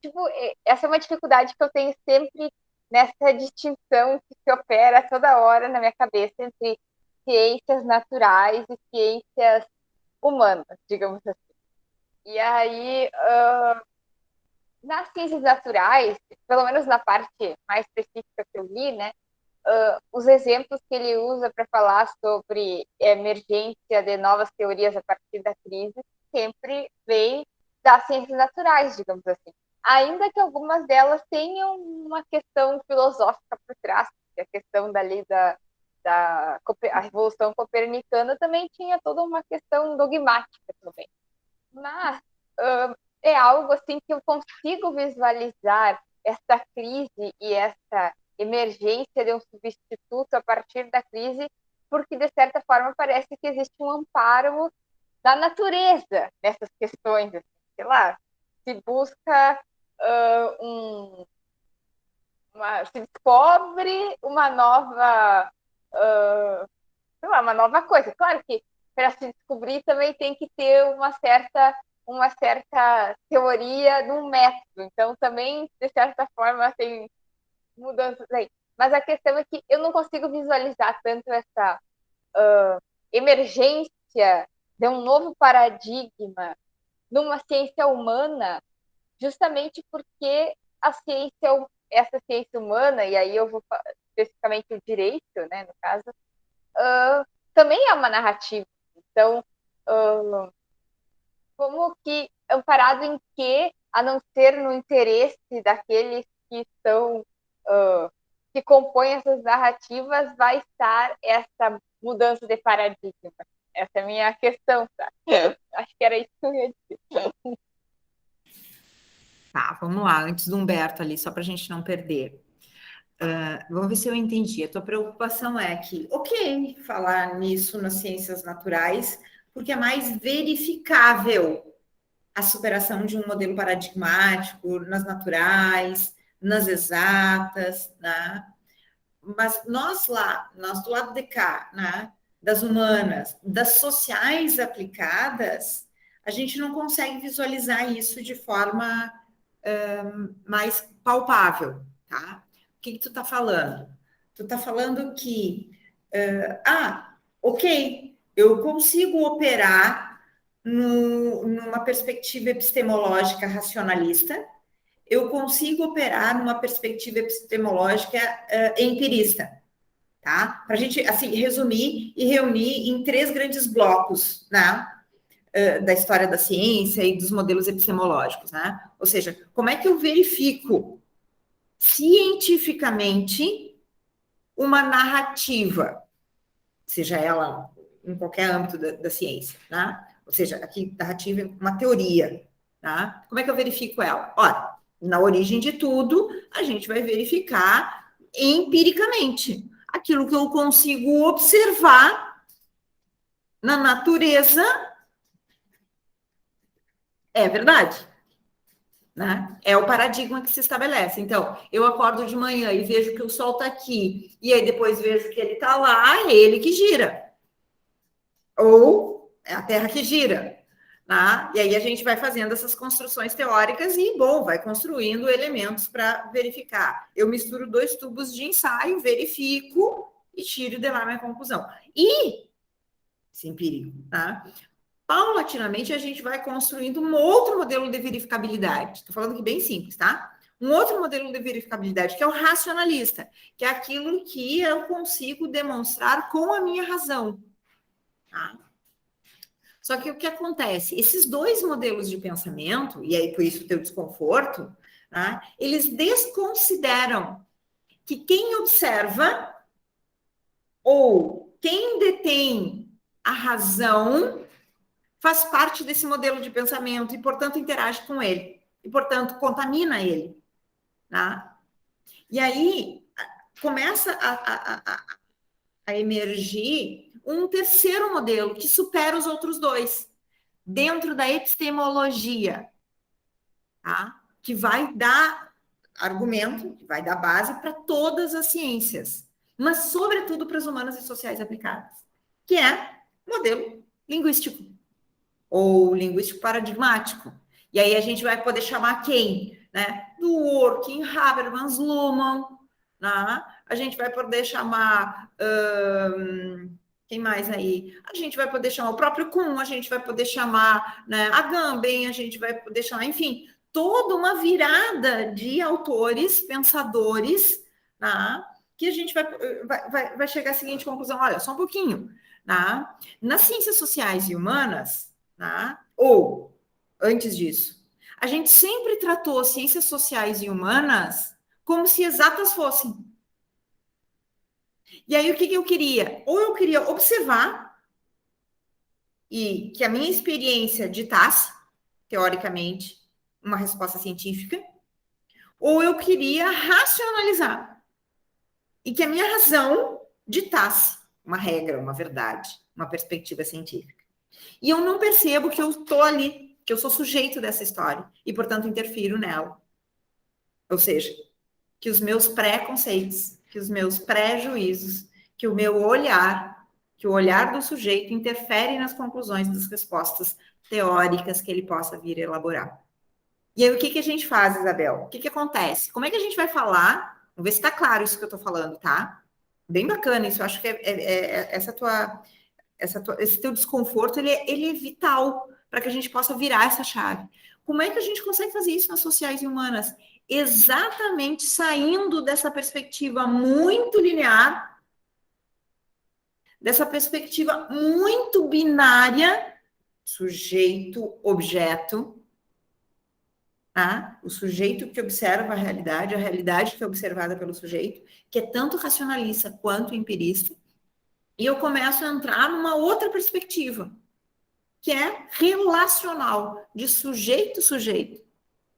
tipo, essa é uma dificuldade que eu tenho sempre nessa distinção que se opera toda hora na minha cabeça entre ciências naturais e ciências humanas, digamos assim. E aí, nas ciências naturais, pelo menos na parte mais específica que eu li, né, os exemplos que ele usa para falar sobre emergência de novas teorias a partir da crise sempre vem das ciências naturais, digamos assim. Ainda que algumas delas tenham uma questão filosófica por trás, que a questão dali a Revolução Copernicana também tinha toda uma questão dogmática também. Mas é algo assim que eu consigo visualizar essa crise e essa emergência de um substituto a partir da crise, porque, de certa forma, parece que existe um amparo da natureza nessas questões. Sei lá, se busca se descobre uma nova uma nova coisa. Claro que para se descobrir também tem que ter uma certa teoria de um método. Então, também, de certa forma, tem mudanças aí. Mas a questão é que eu não consigo visualizar tanto essa emergência de um novo paradigma numa ciência humana, justamente porque essa ciência humana, e aí eu vou especificamente o direito, né, no caso, também é uma narrativa. Então, como que, amparado em que, a não ser no interesse daqueles que estão, que compõem essas narrativas, vai estar essa mudança de paradigma? Essa é a minha questão, tá? Acho que era isso que eu ia dizer. Tá, vamos lá, antes do Humberto ali, só para a gente não perder. Vamos ver se eu entendi. A tua preocupação é que, ok, falar nisso nas ciências naturais, porque é mais verificável a superação de um modelo paradigmático nas naturais, nas exatas, né? Mas nós do lado de cá, né, das humanas, das sociais aplicadas, a gente não consegue visualizar isso de forma mais palpável, tá? O que tu tá falando? Tu tá falando que, ok, eu consigo operar numa perspectiva epistemológica racionalista, eu consigo operar numa perspectiva epistemológica empirista, tá? Para a gente, assim, resumir e reunir em 3 grandes blocos, né? da história da ciência e dos modelos epistemológicos, né? Ou seja, como é que eu verifico cientificamente uma narrativa, seja ela em qualquer âmbito da ciência, né? Ou seja, aqui narrativa é uma teoria, tá? Como é que eu verifico ela? Ora, na origem de tudo, a gente vai verificar empiricamente aquilo que eu consigo observar na natureza é verdade, né? É o paradigma que se estabelece. Então, eu acordo de manhã e vejo que o sol está aqui, e aí depois vejo que ele está lá, é ele que gira. Ou é a Terra que gira. Tá? E aí a gente vai fazendo essas construções teóricas e, bom, vai construindo elementos para verificar. Eu misturo 2 tubos de ensaio, verifico e tiro de lá minha conclusão. E, esse empírico, tá? Paulatinamente, a gente vai construindo um outro modelo de verificabilidade. Estou falando aqui bem simples, tá? Um outro modelo de verificabilidade, que é o racionalista, que é aquilo que eu consigo demonstrar com a minha razão. Tá? Só que o que acontece? Esses 2 modelos de pensamento, e aí por isso o teu desconforto, tá? Eles desconsideram que quem observa ou quem detém a razão faz parte desse modelo de pensamento e, portanto, interage com ele. E, portanto, contamina ele. Tá? E aí começa a emergir um terceiro modelo que supera os outros 2, dentro da epistemologia, tá? Que vai dar argumento, que vai dar base para todas as ciências, mas, sobretudo, para as humanas e sociais aplicadas, que é modelo linguístico, ou linguístico paradigmático. E aí a gente vai poder chamar quem? Né? Dworkin, Habermas, Luhmann, né? A gente vai poder chamar... quem mais aí? A gente vai poder chamar o próprio Kuhn, a gente vai poder chamar, né, a Agamben, a gente vai poder chamar, enfim, toda uma virada de autores, pensadores, né, que a gente vai chegar à seguinte conclusão, olha, só um pouquinho, né? Nas ciências sociais e humanas, né, ou, antes disso, a gente sempre tratou ciências sociais e humanas como se exatas fossem. E aí, o que eu queria? Ou eu queria observar e que a minha experiência ditasse, teoricamente, uma resposta científica, ou eu queria racionalizar e que a minha razão ditasse uma regra, uma verdade, uma perspectiva científica. E eu não percebo que eu estou ali, que eu sou sujeito dessa história e, portanto, interfiro nela. Ou seja, que os meus preconceitos, que os meus pré-juízos, que o meu olhar, que o olhar do sujeito interfere nas conclusões das respostas teóricas que ele possa vir a elaborar. E aí, o que a gente faz, Isabel? O que acontece? Como é que a gente vai falar? Vamos ver se está claro isso que eu estou falando, tá? Bem bacana isso. Eu acho que esse teu desconforto, ele é vital para que a gente possa virar essa chave. Como é que a gente consegue fazer isso nas sociais e humanas? Exatamente saindo dessa perspectiva muito linear, dessa perspectiva muito binária, sujeito-objeto, tá? O sujeito que observa a realidade que é observada pelo sujeito, que é tanto racionalista quanto empirista, e eu começo a entrar numa outra perspectiva, que é relacional, de sujeito-sujeito.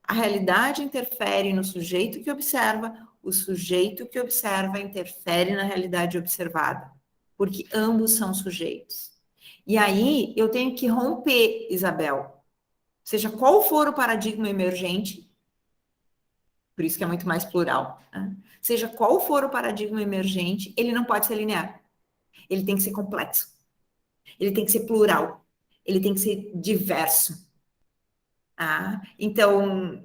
A realidade interfere no sujeito que observa, o sujeito que observa interfere na realidade observada, porque ambos são sujeitos. E aí eu tenho que romper, Isabel, seja qual for o paradigma emergente, por isso que é muito mais plural, né? Seja qual for o paradigma emergente, ele não pode ser linear. Ele tem que ser complexo. Ele tem que ser plural. Ele tem que ser diverso. Então,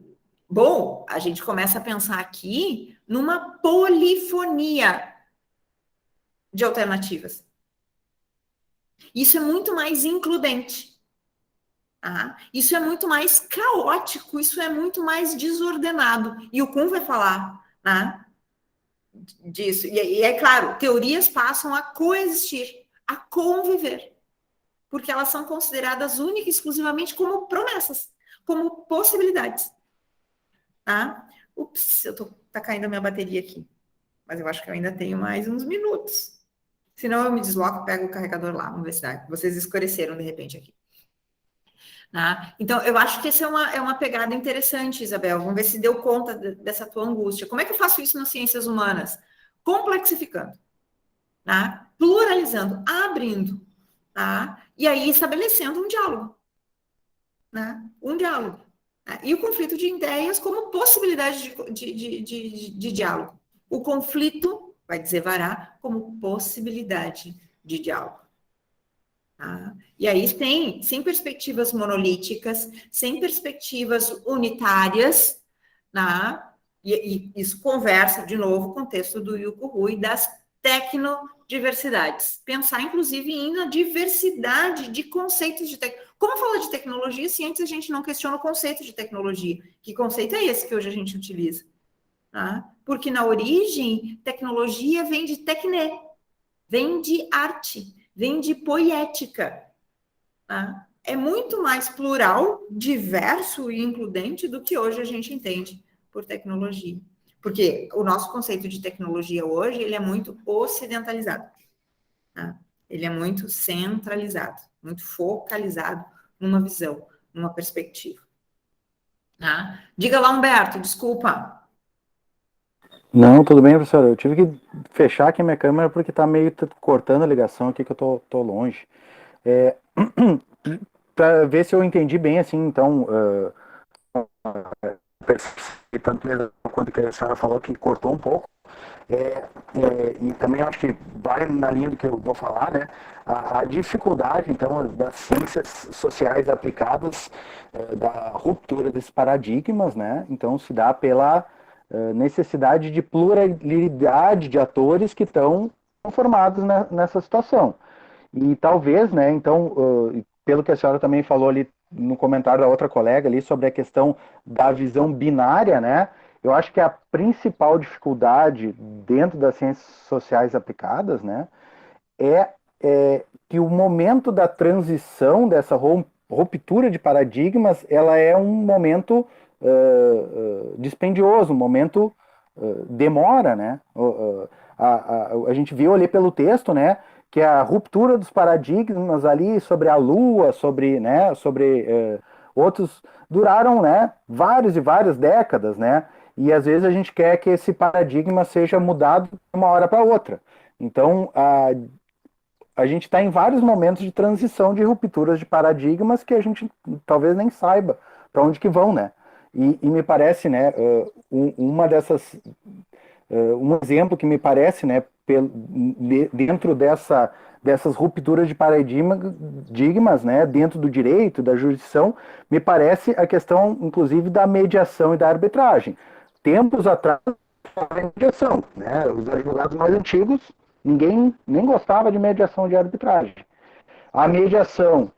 bom, a gente começa a pensar aqui numa polifonia de alternativas. Isso é muito mais includente. Isso é muito mais caótico, isso é muito mais desordenado. E o Kuhn vai falar disso. E é claro, teorias passam a coexistir, a conviver. porque elas são consideradas única e exclusivamente como promessas, como possibilidades. Tá? Ups, tá caindo a minha bateria aqui. Mas eu acho que eu ainda tenho mais uns minutos. Senão eu me desloco e pego o carregador lá. Vamos ver se dá. Vocês escureceram de repente aqui. Tá? Então, eu acho que essa é uma pegada interessante, Isabel. Vamos ver se deu conta dessa tua angústia. Como é que eu faço isso nas ciências humanas? Complexificando, tá? Pluralizando, abrindo, tá? E aí estabelecendo um diálogo. Né? Um diálogo. Tá? E o conflito de ideias como possibilidade de diálogo. O conflito, vai dizer Vará, como possibilidade de diálogo. Tá? E aí sem perspectivas monolíticas, sem perspectivas unitárias, tá? E isso conversa, de novo, com o texto do Yuko Rui, das tecnodiversidades. Pensar, inclusive, na diversidade de conceitos de tecnologia. Como falar de tecnologia se antes a gente não questiona o conceito de tecnologia? Que conceito é esse que hoje a gente utiliza? Tá? Porque, na origem, tecnologia vem de tecne, vem de arte, vem de poética. Tá? É muito mais plural, diverso e includente do que hoje a gente entende por tecnologia. Porque o nosso conceito de tecnologia hoje, ele é muito ocidentalizado. Tá? Ele é muito centralizado, muito focalizado numa visão, numa perspectiva. Tá? Diga lá, Humberto, desculpa. Não, tudo bem, professor. Eu tive que fechar aqui a minha câmera porque está meio cortando a ligação aqui que eu tô longe. Para ver se eu entendi bem, assim, então, tanto quanto que a senhora falou que cortou um pouco, e também acho que vai na linha do que eu vou falar, né? A dificuldade, então, das ciências sociais aplicadas, da ruptura desses paradigmas, né? Então, se dá pela necessidade de pluralidade de atores que estão formados nessa situação. E talvez, né, então, pelo que a senhora também falou ali no comentário da outra colega ali sobre a questão da visão binária, né, eu acho que a principal dificuldade dentro das ciências sociais aplicadas, né, é que o momento da transição, dessa ruptura de paradigmas, ela é um momento dispendioso, um momento demora, né? A gente viu ali pelo texto, né, que a ruptura dos paradigmas ali sobre a Lua, sobre outros, duraram, né, várias e várias décadas, né? E às vezes a gente quer que esse paradigma seja mudado de uma hora para outra. Então, a gente está em vários momentos de transição, de rupturas de paradigmas que a gente talvez nem saiba para onde que vão, né? E me parece, né, um exemplo que me parece, né, dentro dessas rupturas de paradigmas, né, dentro do direito, da jurisdição, me parece a questão, inclusive, da mediação e da arbitragem. Tempos atrás, a mediação, né, os advogados mais antigos, ninguém nem gostava de mediação de arbitragem. A mediação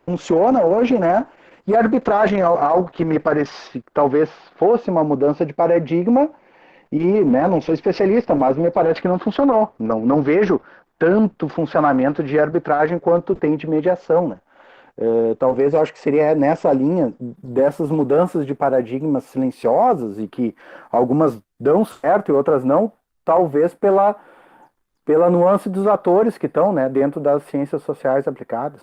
funciona hoje, né? E a arbitragem é algo que me parece que talvez fosse uma mudança de paradigma e, né, não sou especialista, mas me parece que não funcionou. Não vejo tanto funcionamento de arbitragem quanto tem de mediação, né? Talvez eu acho que seria nessa linha dessas mudanças de paradigmas silenciosas e que algumas dão certo e outras não, talvez pela nuance dos atores que estão, né, dentro das ciências sociais aplicadas.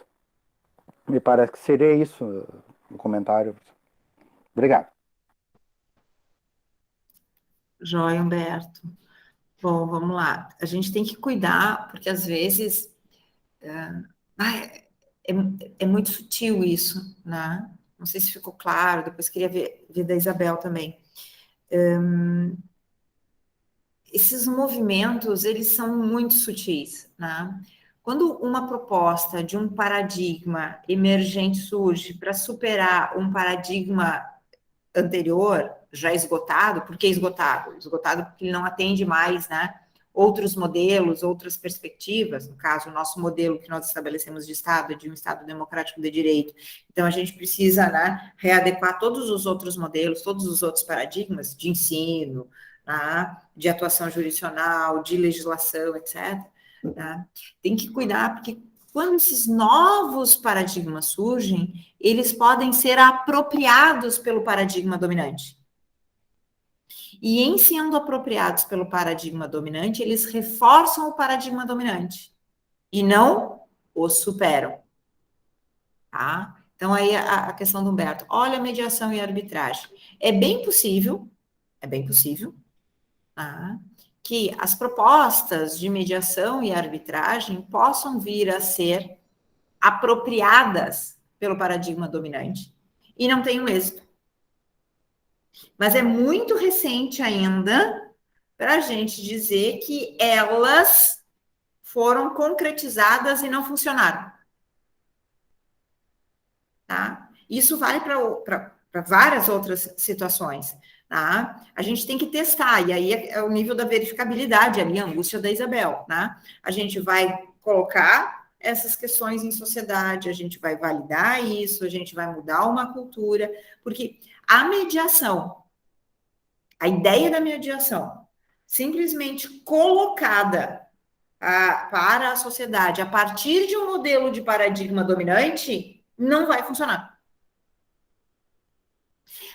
Me parece que seria isso o comentário. Obrigado. Joia, Humberto. Bom, vamos lá. A gente tem que cuidar, porque às vezes é muito sutil isso, né? Não sei se ficou claro, depois queria ver da Isabel também. Esses movimentos, eles são muito sutis, né? Quando uma proposta de um paradigma emergente surge para superar um paradigma anterior, já esgotado, por que esgotado? Esgotado porque ele não atende mais, né, outros modelos, outras perspectivas, no caso, o nosso modelo que nós estabelecemos de Estado, de um Estado democrático de direito. Então, a gente precisa, né, readequar todos os outros modelos, todos os outros paradigmas de ensino, né, de atuação jurisdicional, de legislação, etc. Né? Tem que cuidar, porque quando esses novos paradigmas surgem, eles podem ser apropriados pelo paradigma dominante. E em sendo apropriados pelo paradigma dominante, eles reforçam o paradigma dominante e não o superam. Tá? Então, aí a questão do Humberto. Olha a mediação e a arbitragem. É bem possível, tá? Que as propostas de mediação e arbitragem possam vir a ser apropriadas pelo paradigma dominante e não tenham êxito. Mas é muito recente ainda para a gente dizer que elas foram concretizadas e não funcionaram. Tá? Isso vale para várias outras situações. Tá? A gente tem que testar, e aí é o nível da verificabilidade ali, a angústia da Isabel. Tá? A gente vai colocar essas questões em sociedade, a gente vai validar isso, a gente vai mudar uma cultura, porque a mediação, a ideia da mediação, simplesmente colocada para a sociedade a partir de um modelo de paradigma dominante, não vai funcionar.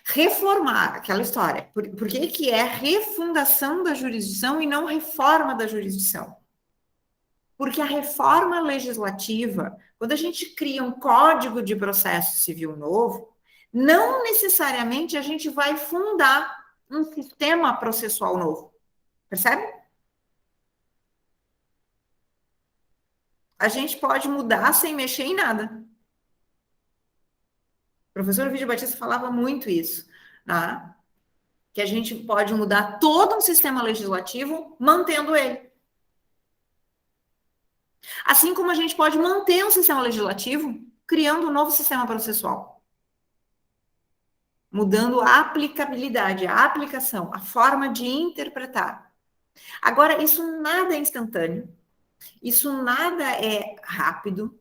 Reformar, aquela história. Por que é refundação da jurisdição e não reforma da jurisdição? Porque a reforma legislativa, quando a gente cria um código de processo civil novo, não necessariamente a gente vai fundar um sistema processual novo. Percebe? A gente pode mudar sem mexer em nada. O professor Ovidio Batista falava muito isso, né? Que a gente pode mudar todo um sistema legislativo mantendo ele. Assim como a gente pode manter um sistema legislativo criando um novo sistema processual. Mudando a aplicabilidade, a aplicação, a forma de interpretar. Agora, isso nada é instantâneo. Isso nada é rápido,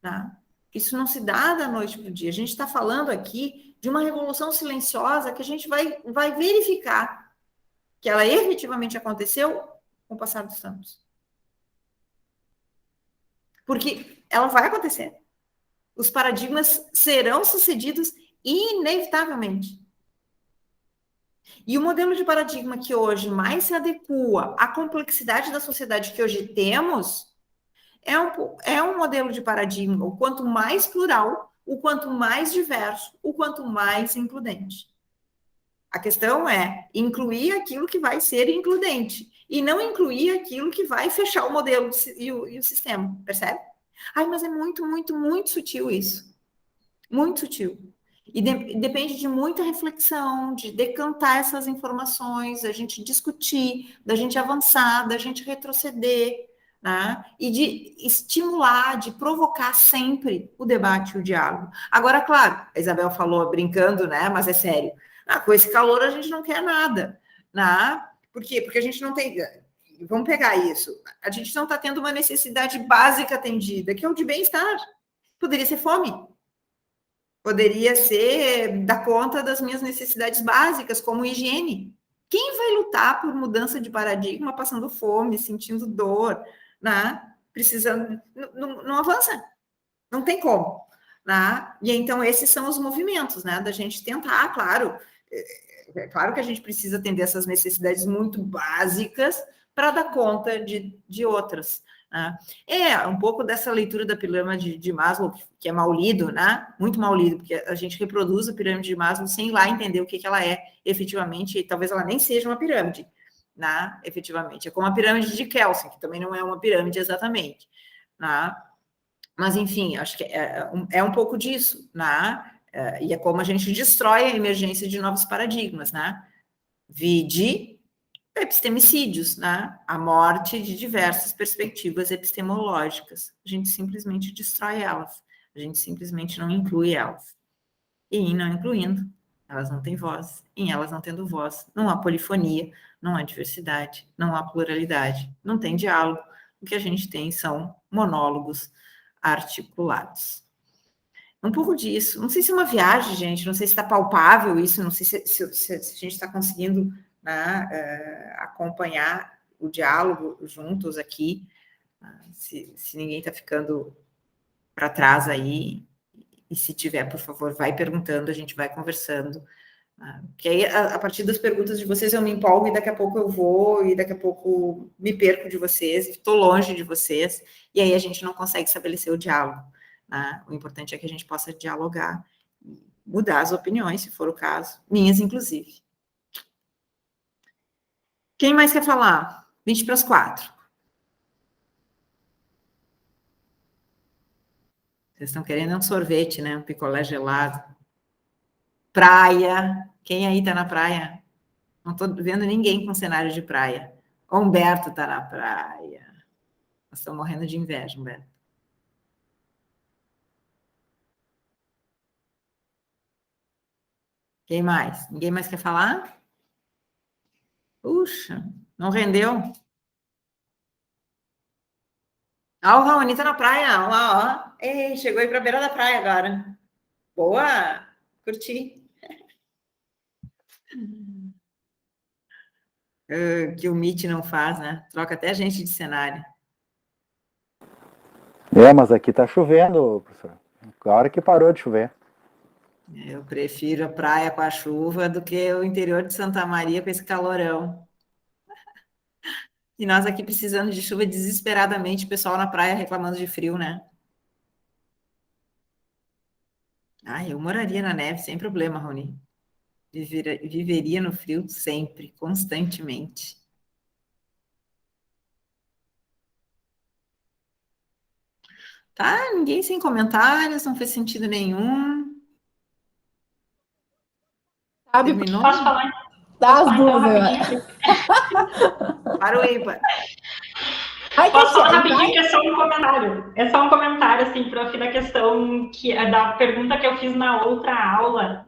tá? Isso não se dá da noite para o dia. A gente está falando aqui de uma revolução silenciosa que a gente vai verificar que ela efetivamente aconteceu com o passar dos anos. Porque ela vai acontecer. Os paradigmas serão sucedidos inevitavelmente. E o modelo de paradigma que hoje mais se adequa à complexidade da sociedade que hoje temos é um modelo de paradigma o quanto mais plural, o quanto mais diverso, o quanto mais includente. A questão é incluir aquilo que vai ser includente e não incluir aquilo que vai fechar o modelo e o sistema, percebe? Ai, mas é muito, muito, muito sutil isso. Muito sutil. E depende de muita reflexão, de decantar essas informações, da gente discutir, da gente avançar, da gente retroceder, né? E de estimular, de provocar sempre o debate e o diálogo. Agora, claro, a Isabel falou brincando, né? Mas é sério. Com esse calor a gente não quer nada, né? Por quê? Porque a gente não tem... Vamos pegar isso. A gente não está tendo uma necessidade básica atendida, que é o de bem-estar. Poderia ser fome. Poderia ser dar conta das minhas necessidades básicas, como higiene. Quem vai lutar por mudança de paradigma passando fome, sentindo dor, né? Precisando... Não avança. Não tem como. Né? E então esses são os movimentos, né? Da gente tentar, claro. É claro que a gente precisa atender essas necessidades muito básicas para dar conta de outras. Né? É um pouco dessa leitura da pirâmide de Maslow, que é mal lido, né? Muito mal lido, porque a gente reproduz a pirâmide de Maslow sem lá entender o que ela é efetivamente, e talvez ela nem seja uma pirâmide, né? Efetivamente. É como a pirâmide de Kelsen, que também não é uma pirâmide exatamente. Né? Mas, enfim, acho que é um pouco disso, né? E é como a gente destrói a emergência de novos paradigmas, né? Vide epistemicídios, né? A morte de diversas perspectivas epistemológicas. A gente simplesmente destrói elas. A gente simplesmente não inclui elas. E não incluindo, elas não têm voz. E elas não tendo voz, não há polifonia, não há diversidade, não há pluralidade, não tem diálogo. O que a gente tem são monólogos articulados. Um pouco disso. Não sei se é uma viagem, gente, não sei se está palpável isso, não sei se a gente está conseguindo, né, acompanhar o diálogo juntos aqui, Se ninguém está ficando para trás aí, e se tiver, por favor, vai perguntando, a gente vai conversando. Que aí, a partir das perguntas de vocês, eu me empolgo e daqui a pouco eu vou, e daqui a pouco me perco de vocês, estou longe de vocês, e aí a gente não consegue estabelecer o diálogo. Né? O importante é que a gente possa dialogar, mudar as opiniões, se for o caso, minhas inclusive. Quem mais quer falar? 20 para as 4. Vocês estão querendo um sorvete, né? Um picolé gelado. Praia. Quem aí tá na praia? Não estou vendo ninguém com cenário de praia. O Humberto tá na praia. Nós estamos morrendo de inveja, Humberto. Quem mais? Ninguém mais quer falar? Puxa, não rendeu? Ah, o Raoni tá na praia. Olha lá, ó. Ei, chegou aí para a beira da praia agora. Boa, curti. Que o Meet não faz, né? Troca até gente de cenário. Mas aqui tá chovendo, professor. A hora que parou de chover. Eu prefiro a praia com a chuva do que o interior de Santa Maria com esse calorão. E nós aqui precisando de chuva desesperadamente, o pessoal na praia reclamando de frio, né? Eu moraria na neve sem problema, Rony. Viveria no frio sempre, constantemente. Tá, ninguém sem comentários, não fez sentido nenhum. Sabe? Terminou? Posso falar? Dá as Então, duas, rapidinho. Para o ímpar. Posso falar rapidinho, que é só um comentário. É só um comentário, assim, prof, da questão da pergunta que eu fiz na outra aula,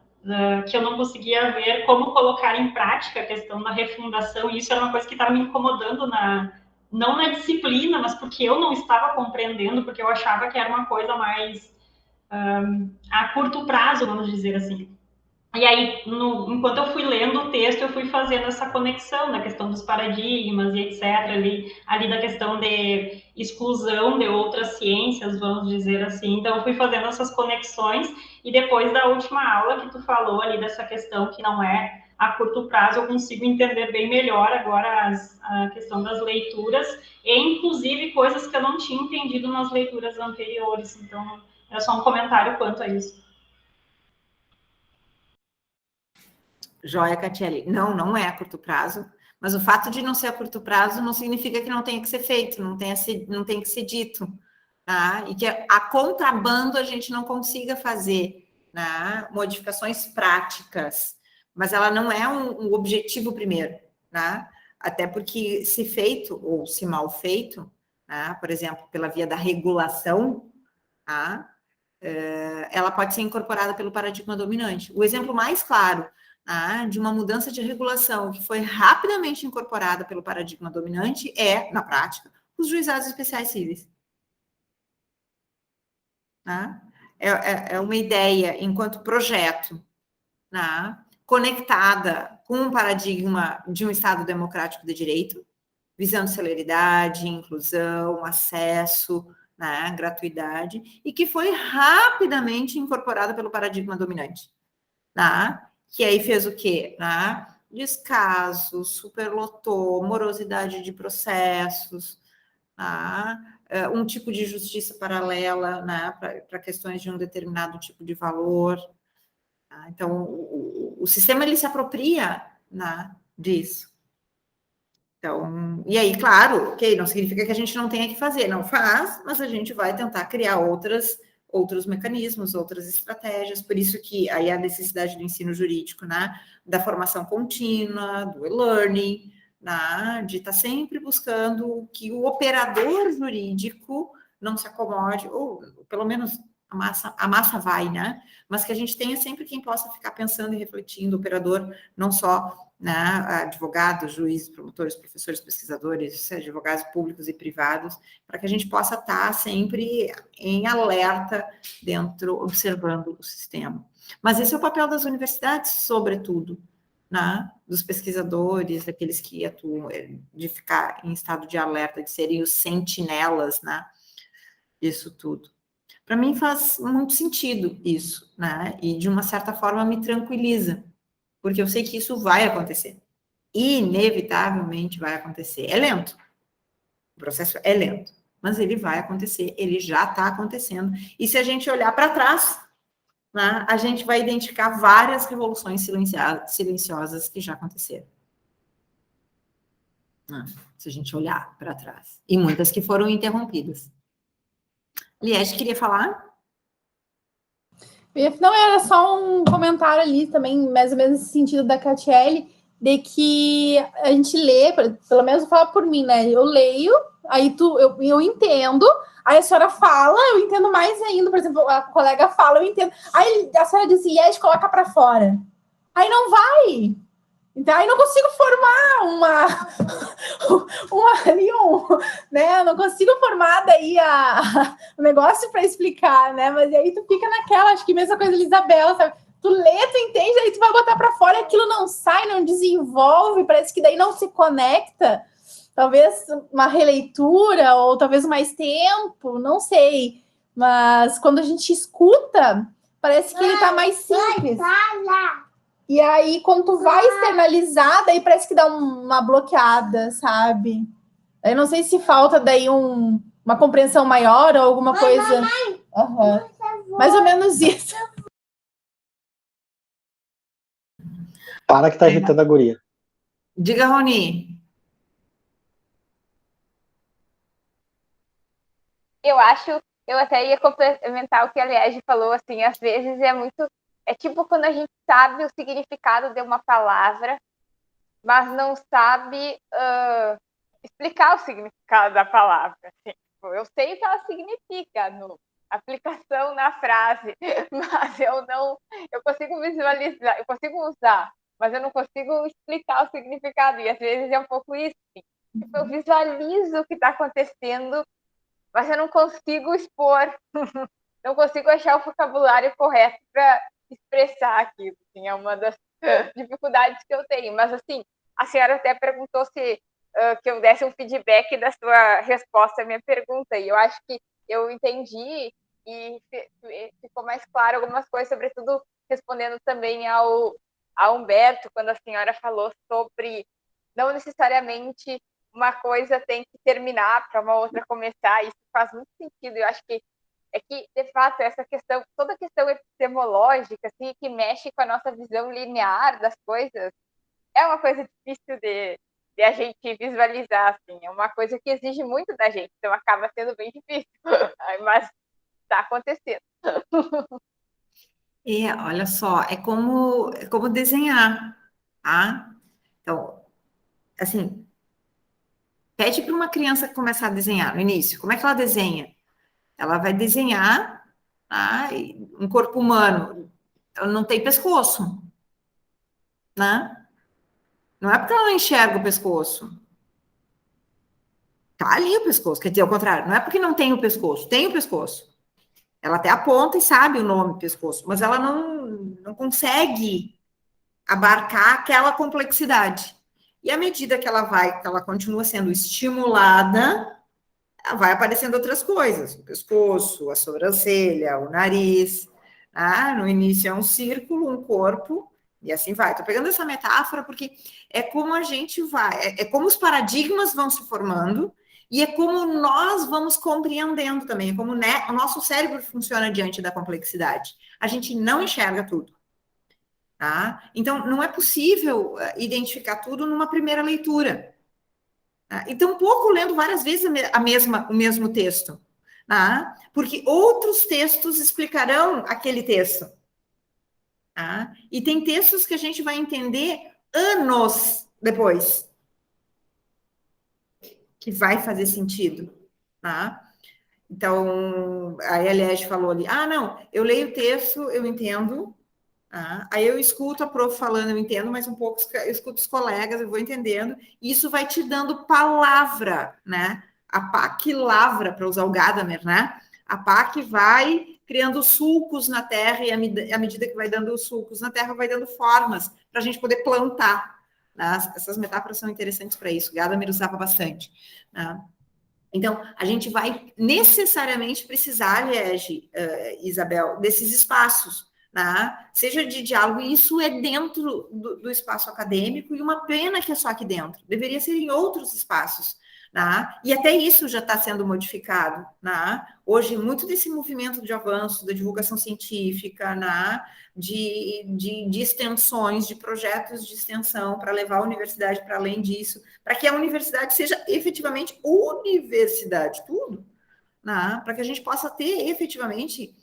que eu não conseguia ver como colocar em prática a questão da refundação, e isso era uma coisa que estava me incomodando não na disciplina, mas porque eu não estava compreendendo, porque eu achava que era uma coisa mais a curto prazo, vamos dizer assim. E aí, enquanto eu fui lendo o texto, eu fui fazendo essa conexão da questão dos paradigmas e etc., ali da questão de exclusão de outras ciências, vamos dizer assim. Então, eu fui fazendo essas conexões, e depois da última aula que tu falou ali dessa questão que não é a curto prazo, eu consigo entender bem melhor agora a questão das leituras, e inclusive coisas que eu não tinha entendido nas leituras anteriores. Então, é só um comentário quanto a isso. Joia, Catiele. Não é a curto prazo, mas o fato de não ser a curto prazo não significa que não tenha que ser feito, não tem que ser dito, tá? E que a contrabando a gente não consiga fazer, né? Modificações práticas, mas ela não é um objetivo primeiro, tá? Até porque se feito ou se mal feito, tá? Por exemplo, pela via da regulação, tá? Ela pode ser incorporada pelo paradigma dominante. O exemplo mais claro de uma mudança de regulação que foi rapidamente incorporada pelo paradigma dominante na prática, os juizados especiais cíveis. Tá? É uma ideia, enquanto projeto, conectada com um paradigma de um Estado democrático de direito, visando celeridade, inclusão, acesso, gratuidade, e que foi rapidamente incorporada pelo paradigma dominante. Que aí fez o quê? Descaso, superlotou, morosidade de processos, um tipo de justiça paralela para questões de um determinado tipo de valor. Então, o sistema ele se apropria disso. Então, e aí, claro, ok, não significa que a gente não tenha que fazer, não faz, mas a gente vai tentar criar outros mecanismos, outras estratégias, por isso que aí a necessidade do ensino jurídico, da formação contínua, do e-learning, de estar sempre buscando que o operador jurídico não se acomode, ou pelo menos a massa vai, mas que a gente tenha sempre quem possa ficar pensando e refletindo, o operador, não só advogados, juízes, promotores, professores, pesquisadores, advogados públicos e privados, para que a gente possa estar sempre em alerta dentro, observando o sistema. Mas esse é o papel das universidades, sobretudo, né, dos pesquisadores, daqueles que atuam, de ficar em estado de alerta, de serem os sentinelas, né, disso tudo. Para mim faz muito sentido isso, né, e de uma certa forma me tranquiliza, porque eu sei que isso vai acontecer, inevitavelmente vai acontecer. É lento, o processo é lento, mas ele vai acontecer, ele já está acontecendo, e se a gente olhar para trás, né, a gente vai identificar várias revoluções silenciosas que já aconteceram. Se a gente olhar para trás. E muitas que foram interrompidas. Liege, queria falar? Não, era só um comentário ali também, mais ou menos nesse sentido da Catiele, de que a gente lê, pelo menos eu falo por mim, né? Eu leio, aí eu entendo, aí a senhora fala, eu entendo mais ainda, por exemplo, a colega fala, eu entendo. Aí a senhora diz, Liege, coloca para fora. Aí não vai. Então, aí não consigo formar né? Eu não consigo formar daí o negócio para explicar, né? Mas aí tu fica naquela, acho que mesma coisa da Isabela, sabe? Tu lê, tu entende, aí tu vai botar para fora e aquilo não sai, não desenvolve, parece que daí não se conecta. Talvez uma releitura, ou talvez mais tempo, não sei. Mas quando a gente escuta, parece que ele tá mais simples. E aí, quando tu vai externalizar, daí parece que dá uma bloqueada, sabe? Eu não sei se falta daí uma compreensão maior ou alguma coisa. Uhum. Mais ou menos isso. Para que tá irritando a guria. Diga, Roni. Eu até ia complementar o que a Liege falou, assim, às vezes é tipo quando a gente sabe o significado de uma palavra, mas não sabe explicar o significado da palavra. Assim. Eu sei o que ela significa no aplicação na frase, mas eu consigo visualizar, eu consigo usar, mas eu não consigo explicar o significado, e às vezes é um pouco isso. Assim. Tipo, eu visualizo o que está acontecendo, mas eu não consigo expor, não consigo achar o vocabulário correto para expressar aquilo. Assim, é uma das dificuldades que eu tenho. Mas, assim, a senhora até perguntou se que eu desse um feedback da sua resposta à minha pergunta, e eu acho que eu entendi e ficou mais claro algumas coisas, sobretudo respondendo também ao Humberto, quando a senhora falou sobre não necessariamente uma coisa tem que terminar para uma outra começar, isso faz muito sentido. Eu acho que de fato, essa questão, toda a questão epistemológica, assim, que mexe com a nossa visão linear das coisas, é uma coisa difícil de a gente visualizar, assim, é uma coisa que exige muito da gente, então acaba sendo bem difícil, mas está acontecendo. Olha só, é como desenhar, tá? Então, assim, pede para uma criança começar a desenhar no início. Como é que ela desenha? Ela vai desenhar, tá? Um corpo humano. Ela não tem pescoço, né? Não é porque ela não enxerga o pescoço. Tá ali o pescoço. Quer dizer, ao contrário, não é porque não tem o pescoço. Tem o pescoço. Ela até aponta e sabe o nome pescoço, mas ela não consegue abarcar aquela complexidade. E à medida que ela continua sendo estimulada, vai aparecendo outras coisas, o pescoço, a sobrancelha, o nariz. No início é um círculo, um corpo, e assim vai. Estou pegando essa metáfora porque é como a gente vai, é como os paradigmas vão se formando, e é como nós vamos compreendendo também, é como o nosso cérebro funciona diante da complexidade. A gente não enxerga tudo. Tá? Então, não é possível identificar tudo numa primeira leitura. Tá? E tampouco lendo várias vezes o mesmo texto. Tá? Porque outros textos explicarão aquele texto. Tá? E tem textos que a gente vai entender anos depois. Que vai fazer sentido. Tá? Então, a Liege falou ali, não, eu leio o texto, eu entendo. Aí eu escuto a prof falando, eu entendo, mas um pouco eu escuto os colegas, eu vou entendendo, e isso vai te dando palavra, né? A PAC lavra, para usar o Gadamer, né? A PAC vai criando sulcos na terra, e à medida que vai dando os sulcos na terra, vai dando formas para a gente poder plantar. Né? Essas metáforas são interessantes para isso, Gadamer usava bastante. Né? Então, a gente vai necessariamente precisar, Liege, Isabel, desses espaços, né? Seja de diálogo, e isso é dentro do espaço acadêmico, e uma pena que é só aqui dentro, deveria ser em outros espaços, né? E até isso já está sendo modificado. Né? Hoje, muito desse movimento de avanço da divulgação científica, né? de extensões, de projetos de extensão para levar a universidade para além disso, para que a universidade seja efetivamente universidade, tudo, né? Para que a gente possa ter efetivamente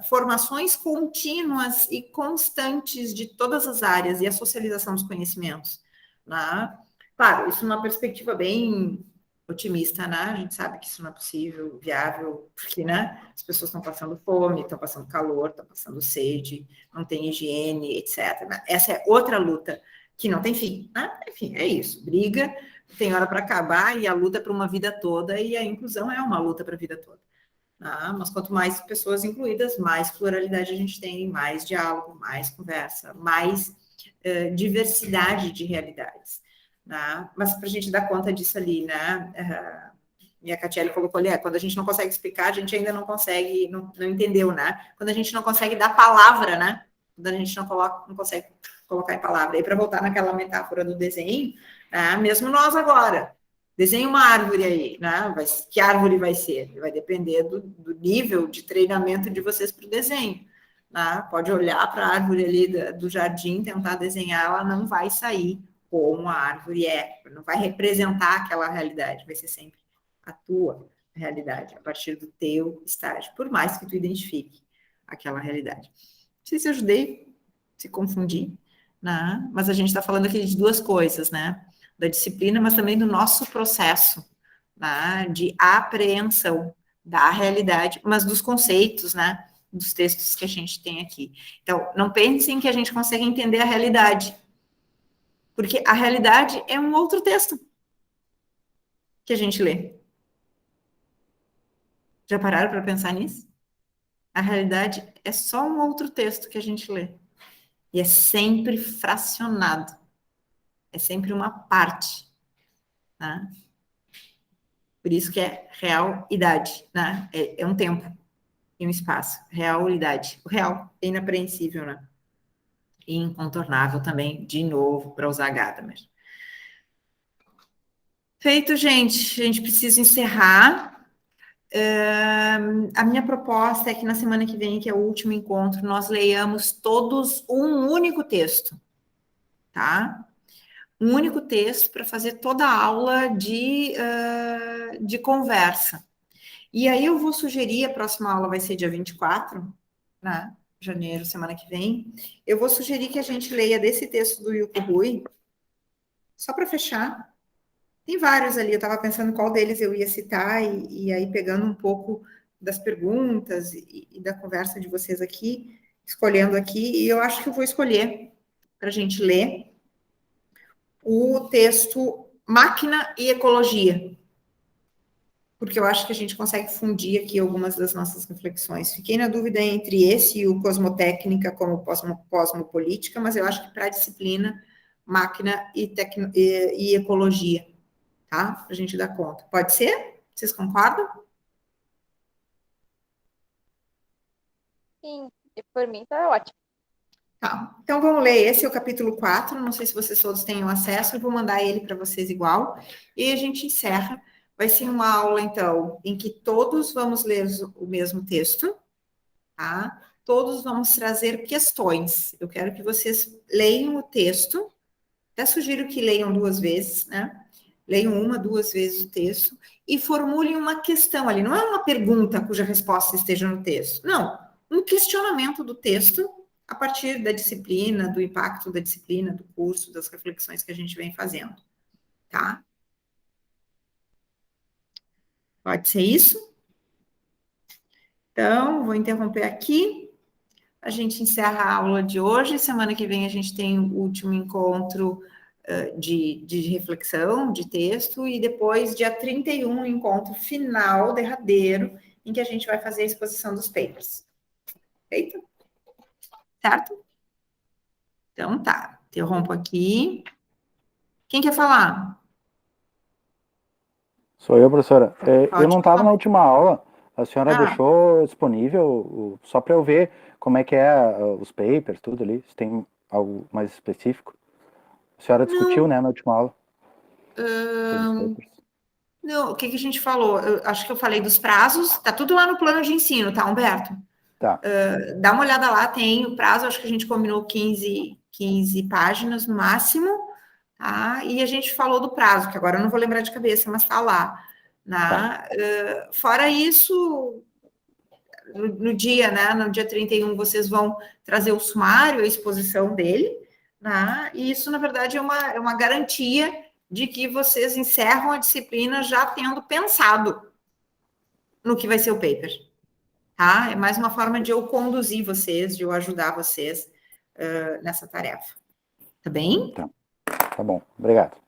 formações contínuas e constantes de todas as áreas e a socialização dos conhecimentos. Né? Claro, isso numa perspectiva bem otimista, né? A gente sabe que isso não é possível, viável, porque, né? As pessoas estão passando fome, estão passando calor, estão passando sede, não tem higiene, etc. Né? Essa é outra luta que não tem fim, né? Enfim, é isso. Briga, tem hora para acabar, e a luta é para uma vida toda, e a inclusão é uma luta para a vida toda. Né? Mas quanto mais pessoas incluídas, mais pluralidade a gente tem, mais diálogo, mais conversa, mais diversidade de realidades. Né? Mas para a gente dar conta disso ali, né? E a Catiele colocou ali, quando a gente não consegue explicar, a gente ainda não consegue, não entendeu, né? Quando a gente não consegue dar palavra, né? Quando a gente não consegue colocar em palavra. E para voltar naquela metáfora do desenho, né? Mesmo nós agora, desenhe uma árvore aí, né? Que árvore vai ser? Vai depender do nível de treinamento de vocês para o desenho. Né? Pode olhar para a árvore ali do jardim, tentar desenhar, ela não vai sair como a árvore não vai representar aquela realidade, vai ser sempre a tua realidade, a partir do teu estágio, por mais que tu identifique aquela realidade. Não sei se eu ajudei, se confundir, né? Mas a gente está falando aqui de duas coisas, né? Da disciplina, mas também do nosso processo, né? De apreensão da realidade, mas dos conceitos, né? Dos textos que a gente tem aqui. Então, não pensem que a gente consegue entender a realidade, porque a realidade é um outro texto que a gente lê. Já pararam para pensar nisso? A realidade é só um outro texto que a gente lê. E é sempre fracionado. É sempre uma parte. Né? Por isso que é realidade. Né? É um tempo e um espaço. Realidade. O real é inapreensível, né? E incontornável também, de novo, para usar Gadamer. Feito, gente. A gente precisa encerrar. A minha proposta é que na semana que vem, que é o último encontro, nós leiamos todos um único texto, tá? Um único texto para fazer toda a aula de conversa. E aí eu vou sugerir, a próxima aula vai ser dia 24, né? Janeiro, semana que vem. Eu vou sugerir que a gente leia desse texto do Yuko Rui, só para fechar. Tem vários ali, eu estava pensando qual deles eu ia citar, e aí pegando um pouco das perguntas e da conversa de vocês aqui, escolhendo aqui, e eu acho que eu vou escolher para a gente ler o texto Máquina e Ecologia, porque eu acho que a gente consegue fundir aqui algumas das nossas reflexões. Fiquei na dúvida entre esse e o Cosmotécnica como Cosmopolítica, mas eu acho que para a disciplina Máquina e Ecologia, tá? Para a gente dar conta. Pode ser? Vocês concordam? Sim, e por mim tá ótimo. Tá. Então vamos ler. Esse é o capítulo 4. Não sei se vocês todos tenham acesso, eu vou mandar ele para vocês igual. E a gente encerra. Vai ser uma aula, então, em que todos vamos ler o mesmo texto, tá? Todos vamos trazer questões. Eu quero que vocês leiam o texto. Até sugiro que leiam 2 vezes, né? Leiam 1, 2 vezes o texto e formulem uma questão ali. Não é uma pergunta cuja resposta esteja no texto. Não, um questionamento do texto a partir da disciplina, do impacto da disciplina, do curso, das reflexões que a gente vem fazendo, tá? Pode ser isso? Então, vou interromper aqui. A gente encerra a aula de hoje. Semana que vem a gente tem o último encontro de reflexão, de texto, e depois, dia 31, encontro final, derradeiro, em que a gente vai fazer a exposição dos papers. Feito? Certo? Então tá, interrompo aqui. Quem quer falar? Sou eu, professora. Eu não estava falar. na última aula. A senhora deixou disponível só para eu ver como é que é os papers, tudo ali, se tem algo mais específico. A senhora discutiu, né, na última aula. Não, o que a gente falou? Eu acho que eu falei dos prazos, tá tudo lá no plano de ensino, tá, Humberto? Tá. Dá uma olhada lá, tem o prazo, acho que a gente combinou 15 páginas no máximo, tá? E a gente falou do prazo, que agora eu não vou lembrar de cabeça, mas tá lá. Tá. Fora isso, no dia, né, no dia 31, vocês vão trazer o sumário, a exposição dele, né? E isso, na verdade, é uma garantia de que vocês encerram a disciplina já tendo pensado no que vai ser o paper. Tá? É mais uma forma de eu conduzir vocês, de eu ajudar vocês nessa tarefa. Tá bem? Tá bom, obrigado.